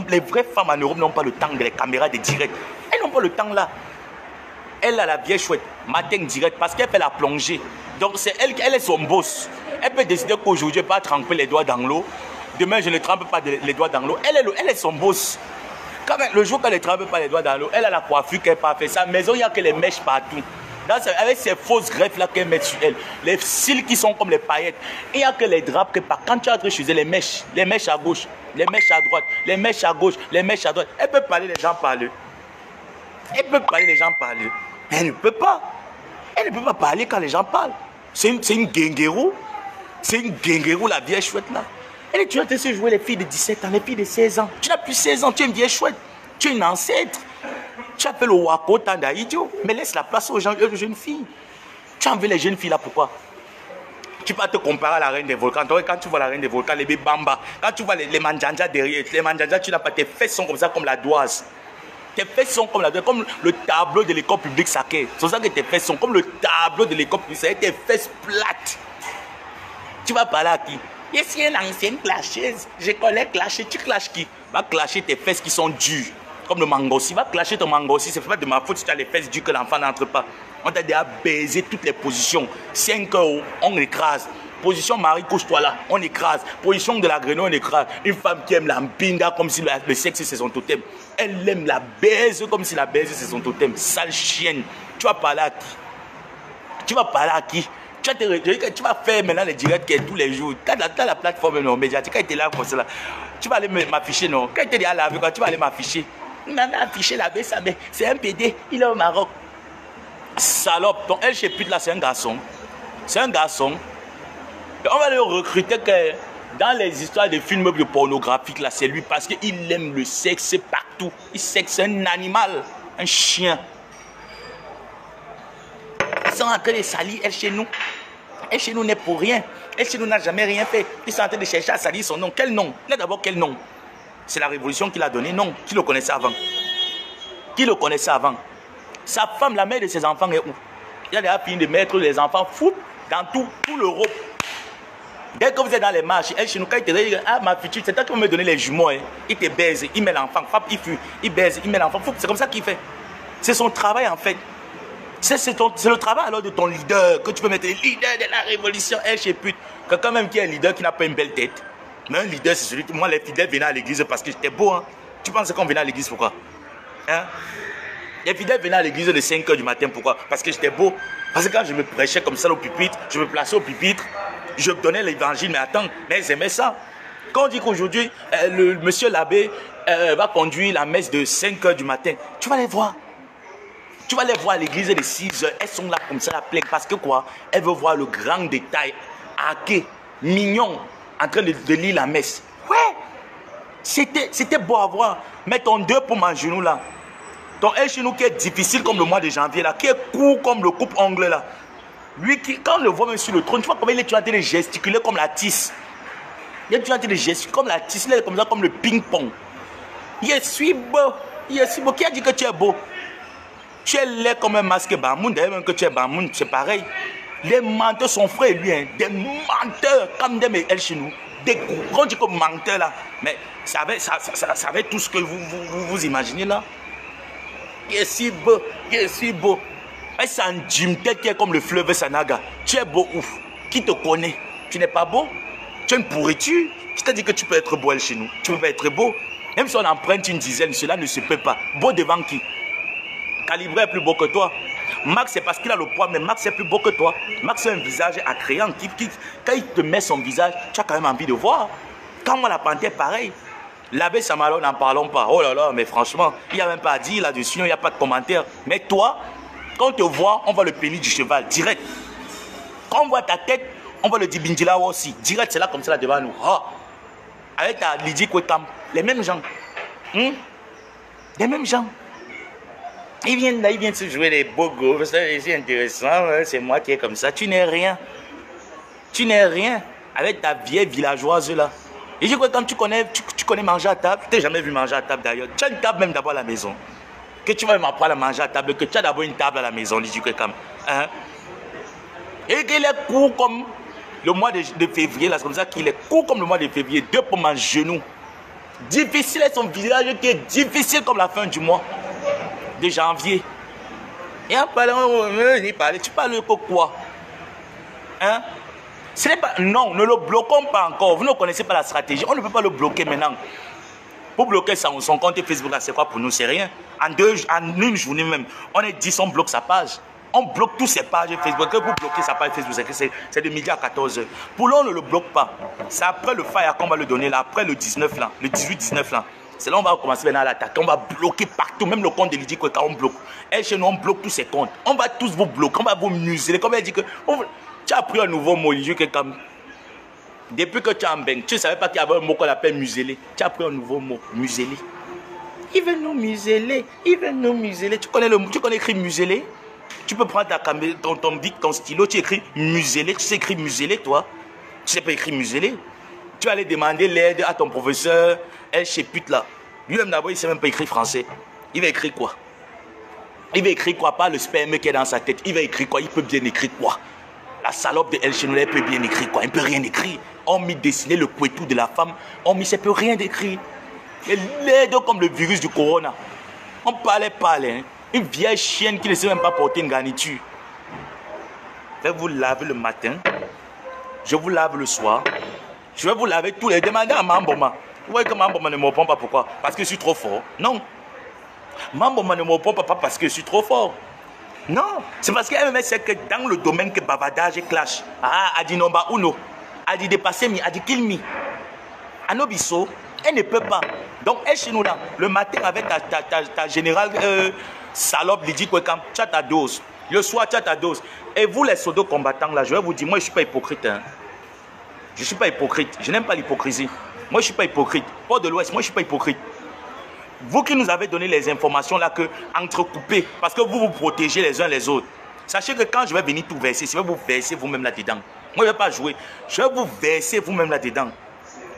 Speaker 3: Les vraies femmes en Europe n'ont pas le temps de les caméras de direct. Elles n'ont pas le temps là. Elle a la vieille chouette, matin direct, parce qu'elle fait la plongée. Donc c'est elle est son boss. Elle peut décider qu'aujourd'hui, elle ne va pas tremper les doigts dans l'eau. Demain, je ne trempe pas les doigts dans l'eau. Elle est son boss. Quand même, le jour qu'elle ne trempe pas les doigts dans l'eau, elle a la coiffure qu'elle n'a pas fait. Sa maison, il n'y a que les mèches partout. Avec ces fausses greffes là qu'elle met sur elle, les cils qui sont comme les paillettes, il n'y a que les draps que par quand tu entres chez elle, les mèches à gauche, les mèches à droite, les mèches à gauche, les mèches à droite. Elle peut parler, les gens parlent. Elle peut parler, les gens parlent. Mais elle ne peut pas. Elle ne peut pas parler quand les gens parlent. C'est une guinguerou. C'est une guinguerou, la vieille chouette là. Elle est toujours en train de jouer les filles de 17 ans, les filles de 16 ans. Tu n'as plus 16 ans, tu es une vieille chouette. Tu es une ancêtre. Tu appelles le Wako Tanda idiot. Mais laisse la place aux jeunes filles. Tu en veux les jeunes filles là, pourquoi? Tu vas te comparer à la reine des volcans. Quand tu vois la reine des volcans, les bébambas, quand tu vois les manjanja derrière, les manjanja, tu n'as pas, tes fesses sont comme ça, comme la doise. Tes fesses sont comme comme le tableau de l'école publique Saké. C'est pour ça que tes fesses sont comme le tableau de l'école publique Saké. Tes fesses plates. Tu vas parler à qui? Je suis une ancienne clasheuse. Je connais clasher. Tu clashes qui? Va clasher tes fesses qui sont dures. Comme le mangossi. Va clasher ton mangossi. Ce n'est pas de ma faute si tu as les fesses dures que l'enfant n'entre pas. On t'a déjà baisé toutes les positions. 5 heures, on écrase. Position Marie, couche-toi là, on écrase. Position de la grenouille, on écrase. Une femme qui aime la mbinda comme si le sexe c'est son totem. Elle aime la baise comme si la baise c'est son totem. Sale chienne. Tu vas parler à qui? Tu vas parler à qui? Tu vas faire maintenant les directs tous les jours. Tu as la plateforme non, médiatique. Quand tu es là comme ça, là, tu vas aller m'afficher, non? Quand tu es là avec toi, tu vas aller m'afficher. Il m'avait affiché la baisse, mais c'est un PD, il est au Maroc. Salope, ton El Chépute là, c'est un garçon. C'est un garçon. On va le recruter que dans les histoires de films pornographiques, là, c'est lui parce qu'il aime le sexe partout. Il sexe, c'est un animal, un chien. Ils sont en train de salir elle chez nous. Elle chez nous n'est pour rien. Elle chez nous n'a jamais rien fait. Ils sont en train de chercher à salir son nom. Quel nom? Là d'abord, quel nom? C'est la révolution qui l'a donné? Non. Qui le connaissait avant? Qui le connaissait avant? Sa femme, la mère de ses enfants est où? Il a déjà fini de mettre les enfants fous dans tout l'Europe. Dès que vous êtes dans les marches, elle chez nous, quand il te dit, ah ma future, c'est toi qui vas me donner les jumeaux. Hein. Il te baise, il met l'enfant, il fuit, il baise, il met l'enfant. C'est comme ça qu'il fait. C'est son travail en fait. C'est le travail alors de ton leader, que tu peux mettre le leader de la révolution, elle chez pute. Quelqu'un même qui est un leader qui n'a pas une belle tête. Mais un leader, c'est celui que moi, les fidèles venaient à l'église parce que j'étais beau. Hein. Tu penses qu'on venait à l'église pourquoi? Hein? Les fidèles venaient à l'église de 5 h du matin, pourquoi? Parce que j'étais beau. Parce que quand je me prêchais comme ça au pupitre, je me plaçais au pupitre, je donnais l'évangile, mais attends, mais ils aimaient ça. Quand on dit qu'aujourd'hui, le monsieur l'abbé va conduire la messe de 5 h du matin, tu vas les voir. Tu vas les voir à l'église de 6 h, elles sont là comme ça, la plaine, parce que quoi? Elles veulent voir le grand détail, hacké, mignon, en train de lire la messe. Ouais, c'était beau à voir. Mets ton 2 pour mon genou là. Ton El Chenou qui est difficile comme le mois de janvier, là, qui est court comme le coupe-ongle, là. Lui, quand on le voit même sur le trône, tu vois comment il est en train de gesticuler comme la tisse. Il est en train de gesticuler comme la tisse, il est comme ça, comme le ping-pong. Il est si beau. Il est si beau. Qui a dit que tu es beau? Tu es laid comme un masque Bamoun. D'ailleurs, même que tu es Bamoun, c'est pareil. Les menteurs sont frères, lui, hein. Des menteurs, comme des El Chenou. Des gros, on dit comme menteurs, là. Mais ça avait tout ce que vous imaginez, là. Il est si beau. Il est si beau. Et c'est un gym tête qui est comme le fleuve Sanaga. Tu es beau, ouf. Qui te connaît? Tu n'es pas beau? Tu es une pourriture. Qui t'a dit que tu peux être beau, El Chenou? Tu peux pas être beau. Même si on emprunte une dizaine, cela ne se peut pas. Beau devant qui? Calibré est plus beau que toi. Max, c'est parce qu'il a le poids, mais Max est plus beau que toi. Max a un visage attrayant. Quand il te met son visage, tu as quand même envie de voir. Quand moi, la panthère, pareil. L'abbé Samalo, n'en parlons pas. Oh là là, mais franchement, il n'y a même pas à dire là-dessus, il n'y a pas de commentaire. Mais toi, quand on te voit, on voit le pénis du cheval, direct. Quand on voit ta tête, on voit le Dibindila aussi. Direct, c'est là comme ça, là devant nous. Oh. Avec ta Lydie Kwekam, les mêmes gens. Les mêmes gens. Ils viennent là, ils viennent se jouer les beaux gosses. C'est intéressant, c'est moi qui est comme ça. Tu n'es rien. Tu n'es rien. Avec ta vieille villageoise là. Et je crois que quand tu connais manger à table, tu n'as jamais vu manger à table d'ailleurs. Tu as une table même d'abord à la maison. Que tu vas m'apprendre à manger à table, que tu as d'abord une table à la maison, Lydie Kwekam. Hein? Et qu'il est court comme le mois de février, là, c'est comme ça qu'il est court comme le mois de février, 2 pommes en genou. Difficile est son visage qui est difficile comme la fin du mois de janvier. Et en parlant, tu parles de quoi? Hein? Ce n'est pas, non, ne le bloquons pas encore. Vous ne connaissez pas la stratégie. On ne peut pas le bloquer maintenant. Pour bloquer son compte Facebook, c'est quoi pour nous? C'est rien. En une journée même, on est 10, on bloque sa page. On bloque toutes ses pages Facebook. Que pour bloquer sa page Facebook, c'est de midi à 14h. Pour là, on ne le bloque pas. C'est après le fire qu'on va le donner, là, après le 19, là, le 18-19, là. C'est là on va commencer maintenant à l'attaquer. On va bloquer partout, même le compte de Lydie Kwekam, on bloque. Et chez nous, on bloque tous ses comptes. On va tous vous bloquer, on va vous museler. Comme elle dit que... Tu as appris un nouveau mot, Lydie Kwekam. Depuis que tu es en Beng, tu ne savais pas qu'il y avait un mot qu'on appelle museler. Tu as appris un nouveau mot, museler. Il veut nous museler, il veut nous museler. Tu connais écrire museler? Tu peux prendre ton bic, ton stylo, tu écris museler. Tu sais écrire museler, toi? Tu sais pas écrire museler? Tu vas aller demander l'aide à ton professeur, elle chez pute là. Lui-même d'abord, il ne sait même pas écrire français. Il va écrire quoi? Il va écrire quoi? Pas le sperme qui est dans sa tête. Il va écrire quoi? Il peut bien écrire quoi? La salope de El Chenou, elle peut bien écrire quoi? Il ne peut rien écrire. On mis dessiner le couetou de la femme. On mis, ça peut rien d'écrire. Il est laid comme le virus du corona. On parlait. Hein? Une vieille chienne qui ne sait même pas porter une garniture. Je vais vous laver le matin. Je vous lave le soir. Je vais vous laver tous les... Demandez à Mamboma. Vous voyez que Mamboma ne me répond pas pourquoi? Parce que je suis trop fort. Non. Mamboma ne me répond pas parce que je suis trop fort. Non. C'est parce qu'elle me sait que dans le domaine que bavardage et clash. Ah, a dit nomba uno. A dit dépasser mi. A dit kill me. Anobiso, elle ne peut pas. Donc, elle chez nous là, le matin avec ta générale salope Lydie Kwekam, tu as ta dose. Le soir, tu as ta dose. Et vous, les pseudo combattants là, je vais vous dire, moi, je ne suis pas hypocrite. Hein. Je ne suis pas hypocrite. Je n'aime pas l'hypocrisie. Moi, je ne suis pas hypocrite. Port de l'Ouest, moi, je ne suis pas hypocrite. Vous qui nous avez donné les informations là, que entrecoupées, parce que vous vous protégez les uns les autres. Sachez que quand je vais venir tout verser, je vais vous verser vous-même là-dedans. Moi, je ne vais pas jouer. Je vais vous verser vous-même là-dedans.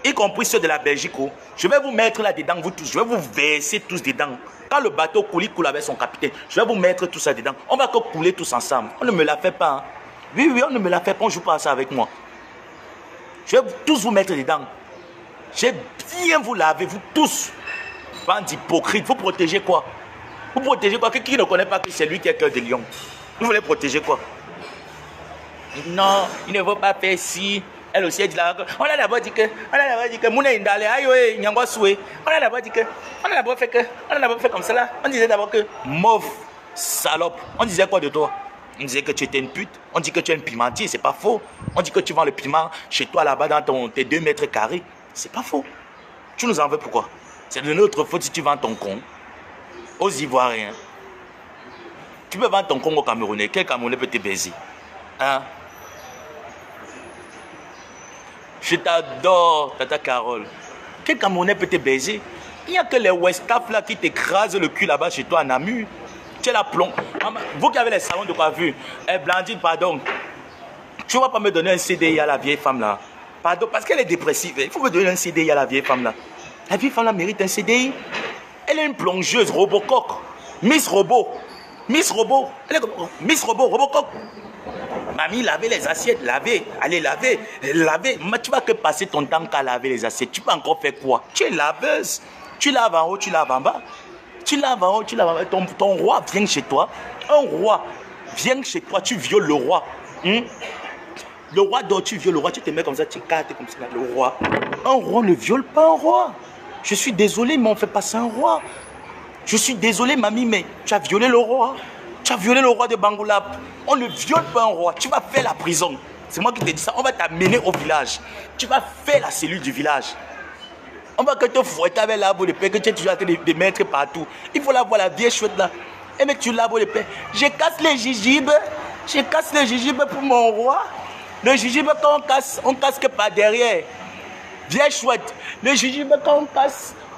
Speaker 3: Y compris ceux de la Belgique. Je vais vous mettre là-dedans, vous tous. Je vais vous verser tous dedans. Quand le bateau coule avec son capitaine, je vais vous mettre tout ça dedans. On va que couler tous ensemble. On ne me la fait pas. Hein. Oui, on ne me la fait pas. On ne joue pas à ça avec moi. Je vais tous vous mettre dedans. Je vais bien vous laver, vous tous. Bande d'hypocrites. Vous protégez quoi? Vous protégez quoi? Qui ne connaît pas que c'est lui qui est cœur de lion? Vous voulez protéger quoi? Non, il ne veut pas faire ci. Elle aussi, elle dit là, on a d'abord dit que, Mouna Indale, aïe, Nyangwa Soué. On a d'abord dit que, on a d'abord fait comme ça là. On disait d'abord que, mauve, salope. On disait quoi de toi? On disait que tu étais une pute. On dit que tu es une pimentier, c'est pas faux. On dit que tu vends le piment chez toi là-bas dans tes 2 mètres carrés. C'est pas faux. Tu nous en veux pourquoi? C'est de notre faute si tu vends ton con aux Ivoiriens. Tu peux vendre ton con aux Camerounais. Quel Camerounais peut te baiser? Hein? Je t'adore, Tata Carole. Quel Camerounais peut te baiser? Il n'y a que les Westaf là qui t'écrasent le cul là-bas chez toi à Namur. Tu es la plomb. Vous qui avez les salons de coiffure, Blandine, pardon. Tu ne vas pas me donner un CDI à la vieille femme là. Pardon, parce qu'elle est dépressive. Il faut me donner un CDI à la vieille femme là. La vieille femme là mérite un CDI. Elle est une plongeuse, Robocoq. Miss Robot. Miss Robot. Elle est comme Miss Robot, Robocoq. Mamie, laver les assiettes, laver. Allez, laver, laver. Mais tu vas que passer ton temps qu'à laver les assiettes. Tu peux encore faire quoi? Tu es laveuse. Tu laves en haut, tu laves en bas. Tu laves en haut, tu laves en bas. Ton roi vient chez toi. Un roi vient chez toi, tu violes le roi. Le roi dort, tu violes le roi. Tu te mets comme ça, tu cartes comme ça, le roi. Un roi ne viole pas un roi. Je suis désolé, mais on fait passer un roi. Je suis désolé, mamie, mais tu as violé le roi. Tu as violé le roi de Bangoulap. On ne viole pas un roi. Tu vas faire la prison. C'est moi qui te dis ça. On va t'amener au village. Tu vas faire la cellule du village. On va que te fouetter avec l'arbre de paix que tu es toujours en train de mettre partout. Il faut la voir, la vieille chouette là. Et mais tu l'arbre de paix. Je casse les gigibes. Je casse les gigibes pour mon roi. Le gigibe quand on casse que par derrière. Vieille chouette. Le gigibe quand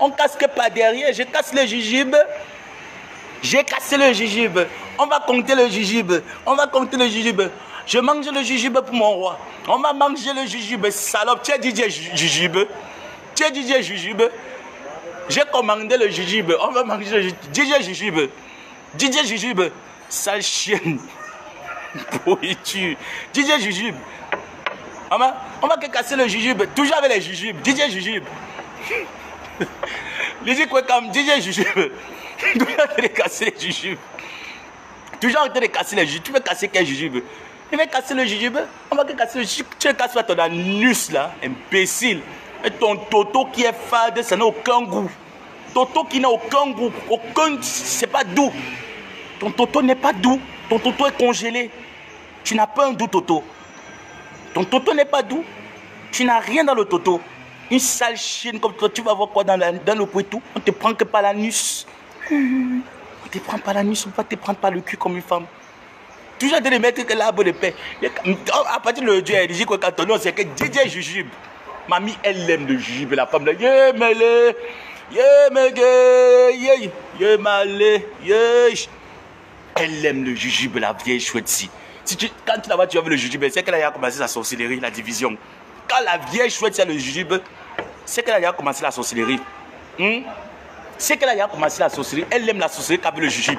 Speaker 3: on casse que par derrière. Je casse le gigibe. J'ai cassé le gigibe. On va compter le gigibe. On va compter le gigibe. Je mange le gigibe pour mon roi. On va manger le gigibe. Salope, tu es DJ gigibe. Tu es DJ gigibe. J'ai commandé le gigibe. On va manger le gigibe. DJ gigibe. DJ gigibe. Sale chienne. Pourriture. DJ gigibe. On va que casser le gigibe. Toujours avec les jujubes. DJ jujube. Les quoi comme DJ jujube. Toujours en train de casser les jujubes. Toujours en train de casser les jujubes. Tu veux casser quel jujube? Il va casser le jujube. On va que casser le jujube. Tu casses pas ton anus là, imbécile. Et ton toto qui est fade, ça n'a aucun goût. Toto qui n'a aucun goût. Aucun. C'est pas doux. Ton toto n'est pas doux. Ton toto est congelé. Tu n'as pas un doux toto. Ton toto n'est pas doux. Tu n'as rien dans le toto. Une sale chienne comme toi, tu vas voir quoi dans le poitou. On te prend que par l'anus. On te prend par l'anus, on va te prendre par le cul comme une femme. Toujours de les mettre que l'arbre de paix. À partir de Dieu, elle dit que quand on c'est que DJ Jujube. Mamie, elle aime le jujube, la femme là. Yeah, mêlé. Yeah, mêlé. Yeah, mêlé. Yeah. Elle aime le jujube, la vieille chouette-ci. Quand tu la vois, tu as vu le jujube, c'est qu'elle a commencé la sorcellerie, la division. Quand la vieille chouette, c'est le jujube, c'est qu'elle a commencé la sorcellerie. C'est qu'elle a commencé la sorcellerie. Elle aime la sorcellerie qu'avec le jujube.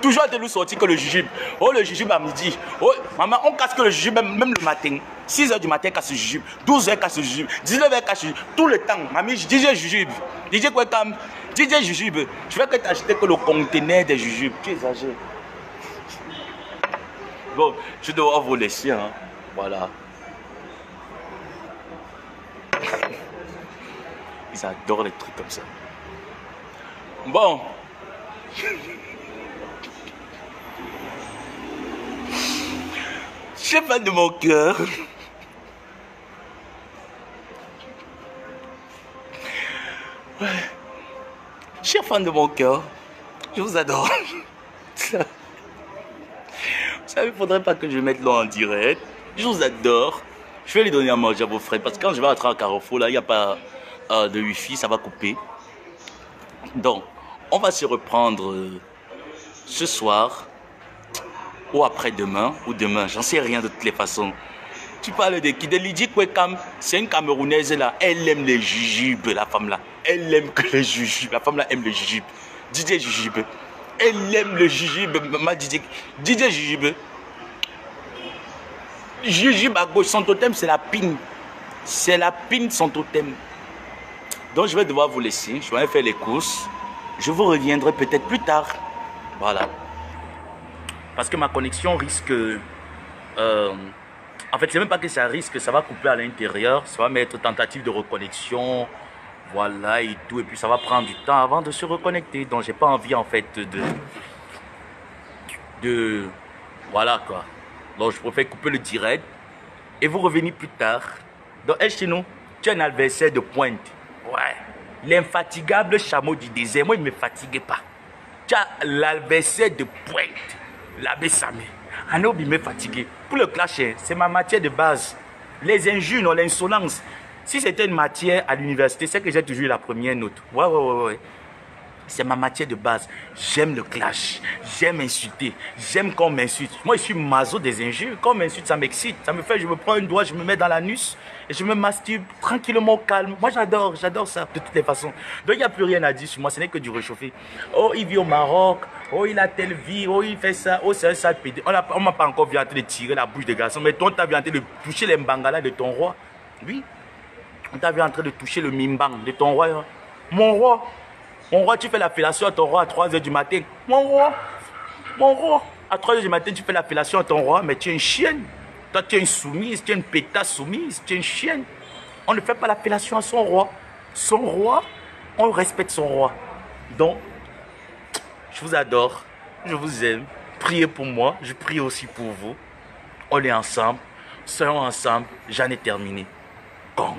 Speaker 3: Toujours de nous sortir que le jujube. Oh, le jujube à midi. Oh, maman, on casse que le jujube même le matin. 6 h du matin, casse le jujube. 12 h, casse le jujube. 19 h, casse le jujube. Tout le temps. Mamie, je disais jujube. DJ quoi comme DJ jujube. Je vais que t'acheter que le conteneur des jujubes. Tu exagères. Bon, je dois vous laisser, hein. Voilà. Ils adorent les trucs comme ça. Bon. Chef de mon cœur. Ouais. Chers fans de mon cœur, je vous adore. Vous savez, il ne faudrait pas que je mette l'eau en direct. Je vous adore. Je vais lui donner à manger à vos frères. Parce que quand je vais rentrer à Carrefour, là, il n'y a pas de wifi, ça va couper. Donc, on va se reprendre ce soir. Ou après-demain, ou demain. J'en sais rien de toutes les façons. Tu parles de qui? De Lydie Kwekam. C'est une Camerounaise là. Elle aime les jujubes, la femme là. Elle aime que les jujubes. La femme là aime les jujubes. DJ jujube. Elle aime le jujube. Ma DJ jujube. Jujube à gauche. Son totem, c'est la pine. C'est la pine, son totem. Donc, je vais devoir vous laisser. Je vais aller faire les courses. Je vous reviendrai peut-être plus tard. Voilà. Parce que ma connexion risque... en fait, c'est même pas que ça risque, ça va couper à l'intérieur. Ça va mettre tentative de reconnexion. Voilà et tout. Et puis, ça va prendre du temps avant de se reconnecter. Donc, j'ai pas envie, en fait, voilà, quoi. Donc, je préfère couper le direct. Et vous revenez plus tard. Donc, chez nous, tu as un adversaire de pointe. Ouais. L'infatigable chameau du désert. Moi, il ne me fatiguait pas. Tu as l'adversaire de pointe. L'abbé Samé. Anobi me fatigué. Pour le clash, c'est ma matière de base. Les injures, non, l'insolence. Si c'était une matière à l'université, c'est que j'ai toujours eu la première note. Ouais. C'est ma matière de base. J'aime le clash. J'aime insulter. J'aime qu'on m'insulte. Moi, je suis maso des injures. Quand on m'insulte, ça m'excite. Ça me fait, je me prends un doigt, je me mets dans l'anus et je me masturbe tranquillement au calme. Moi, j'adore ça de toutes les façons. Donc, il n'y a plus rien à dire sur moi. Ce n'est que du réchauffé. Oh, il vit au Maroc. Oh, il a telle vie. Oh, il fait ça. Oh, c'est un sale pédé. On ne m'a pas encore vu en train de tirer la bouche des garçons. Mais toi, tu as vu en train de toucher les mbangalas de ton roi. Oui. On t'a vu en train de toucher le mimbang de ton roi. Mon roi, tu fais la fellation à ton roi à 3 h du matin. Mon roi, à 3 h du matin, tu fais la fellation à ton roi, mais tu es une chienne. Toi, tu es une soumise, tu es une pétasse soumise, tu es une chienne. On ne fait pas la fellation à son roi. Son roi, on respecte son roi. Donc, je vous adore, je vous aime. Priez pour moi, je prie aussi pour vous. On est ensemble, soyons ensemble, j'en ai terminé. Gong.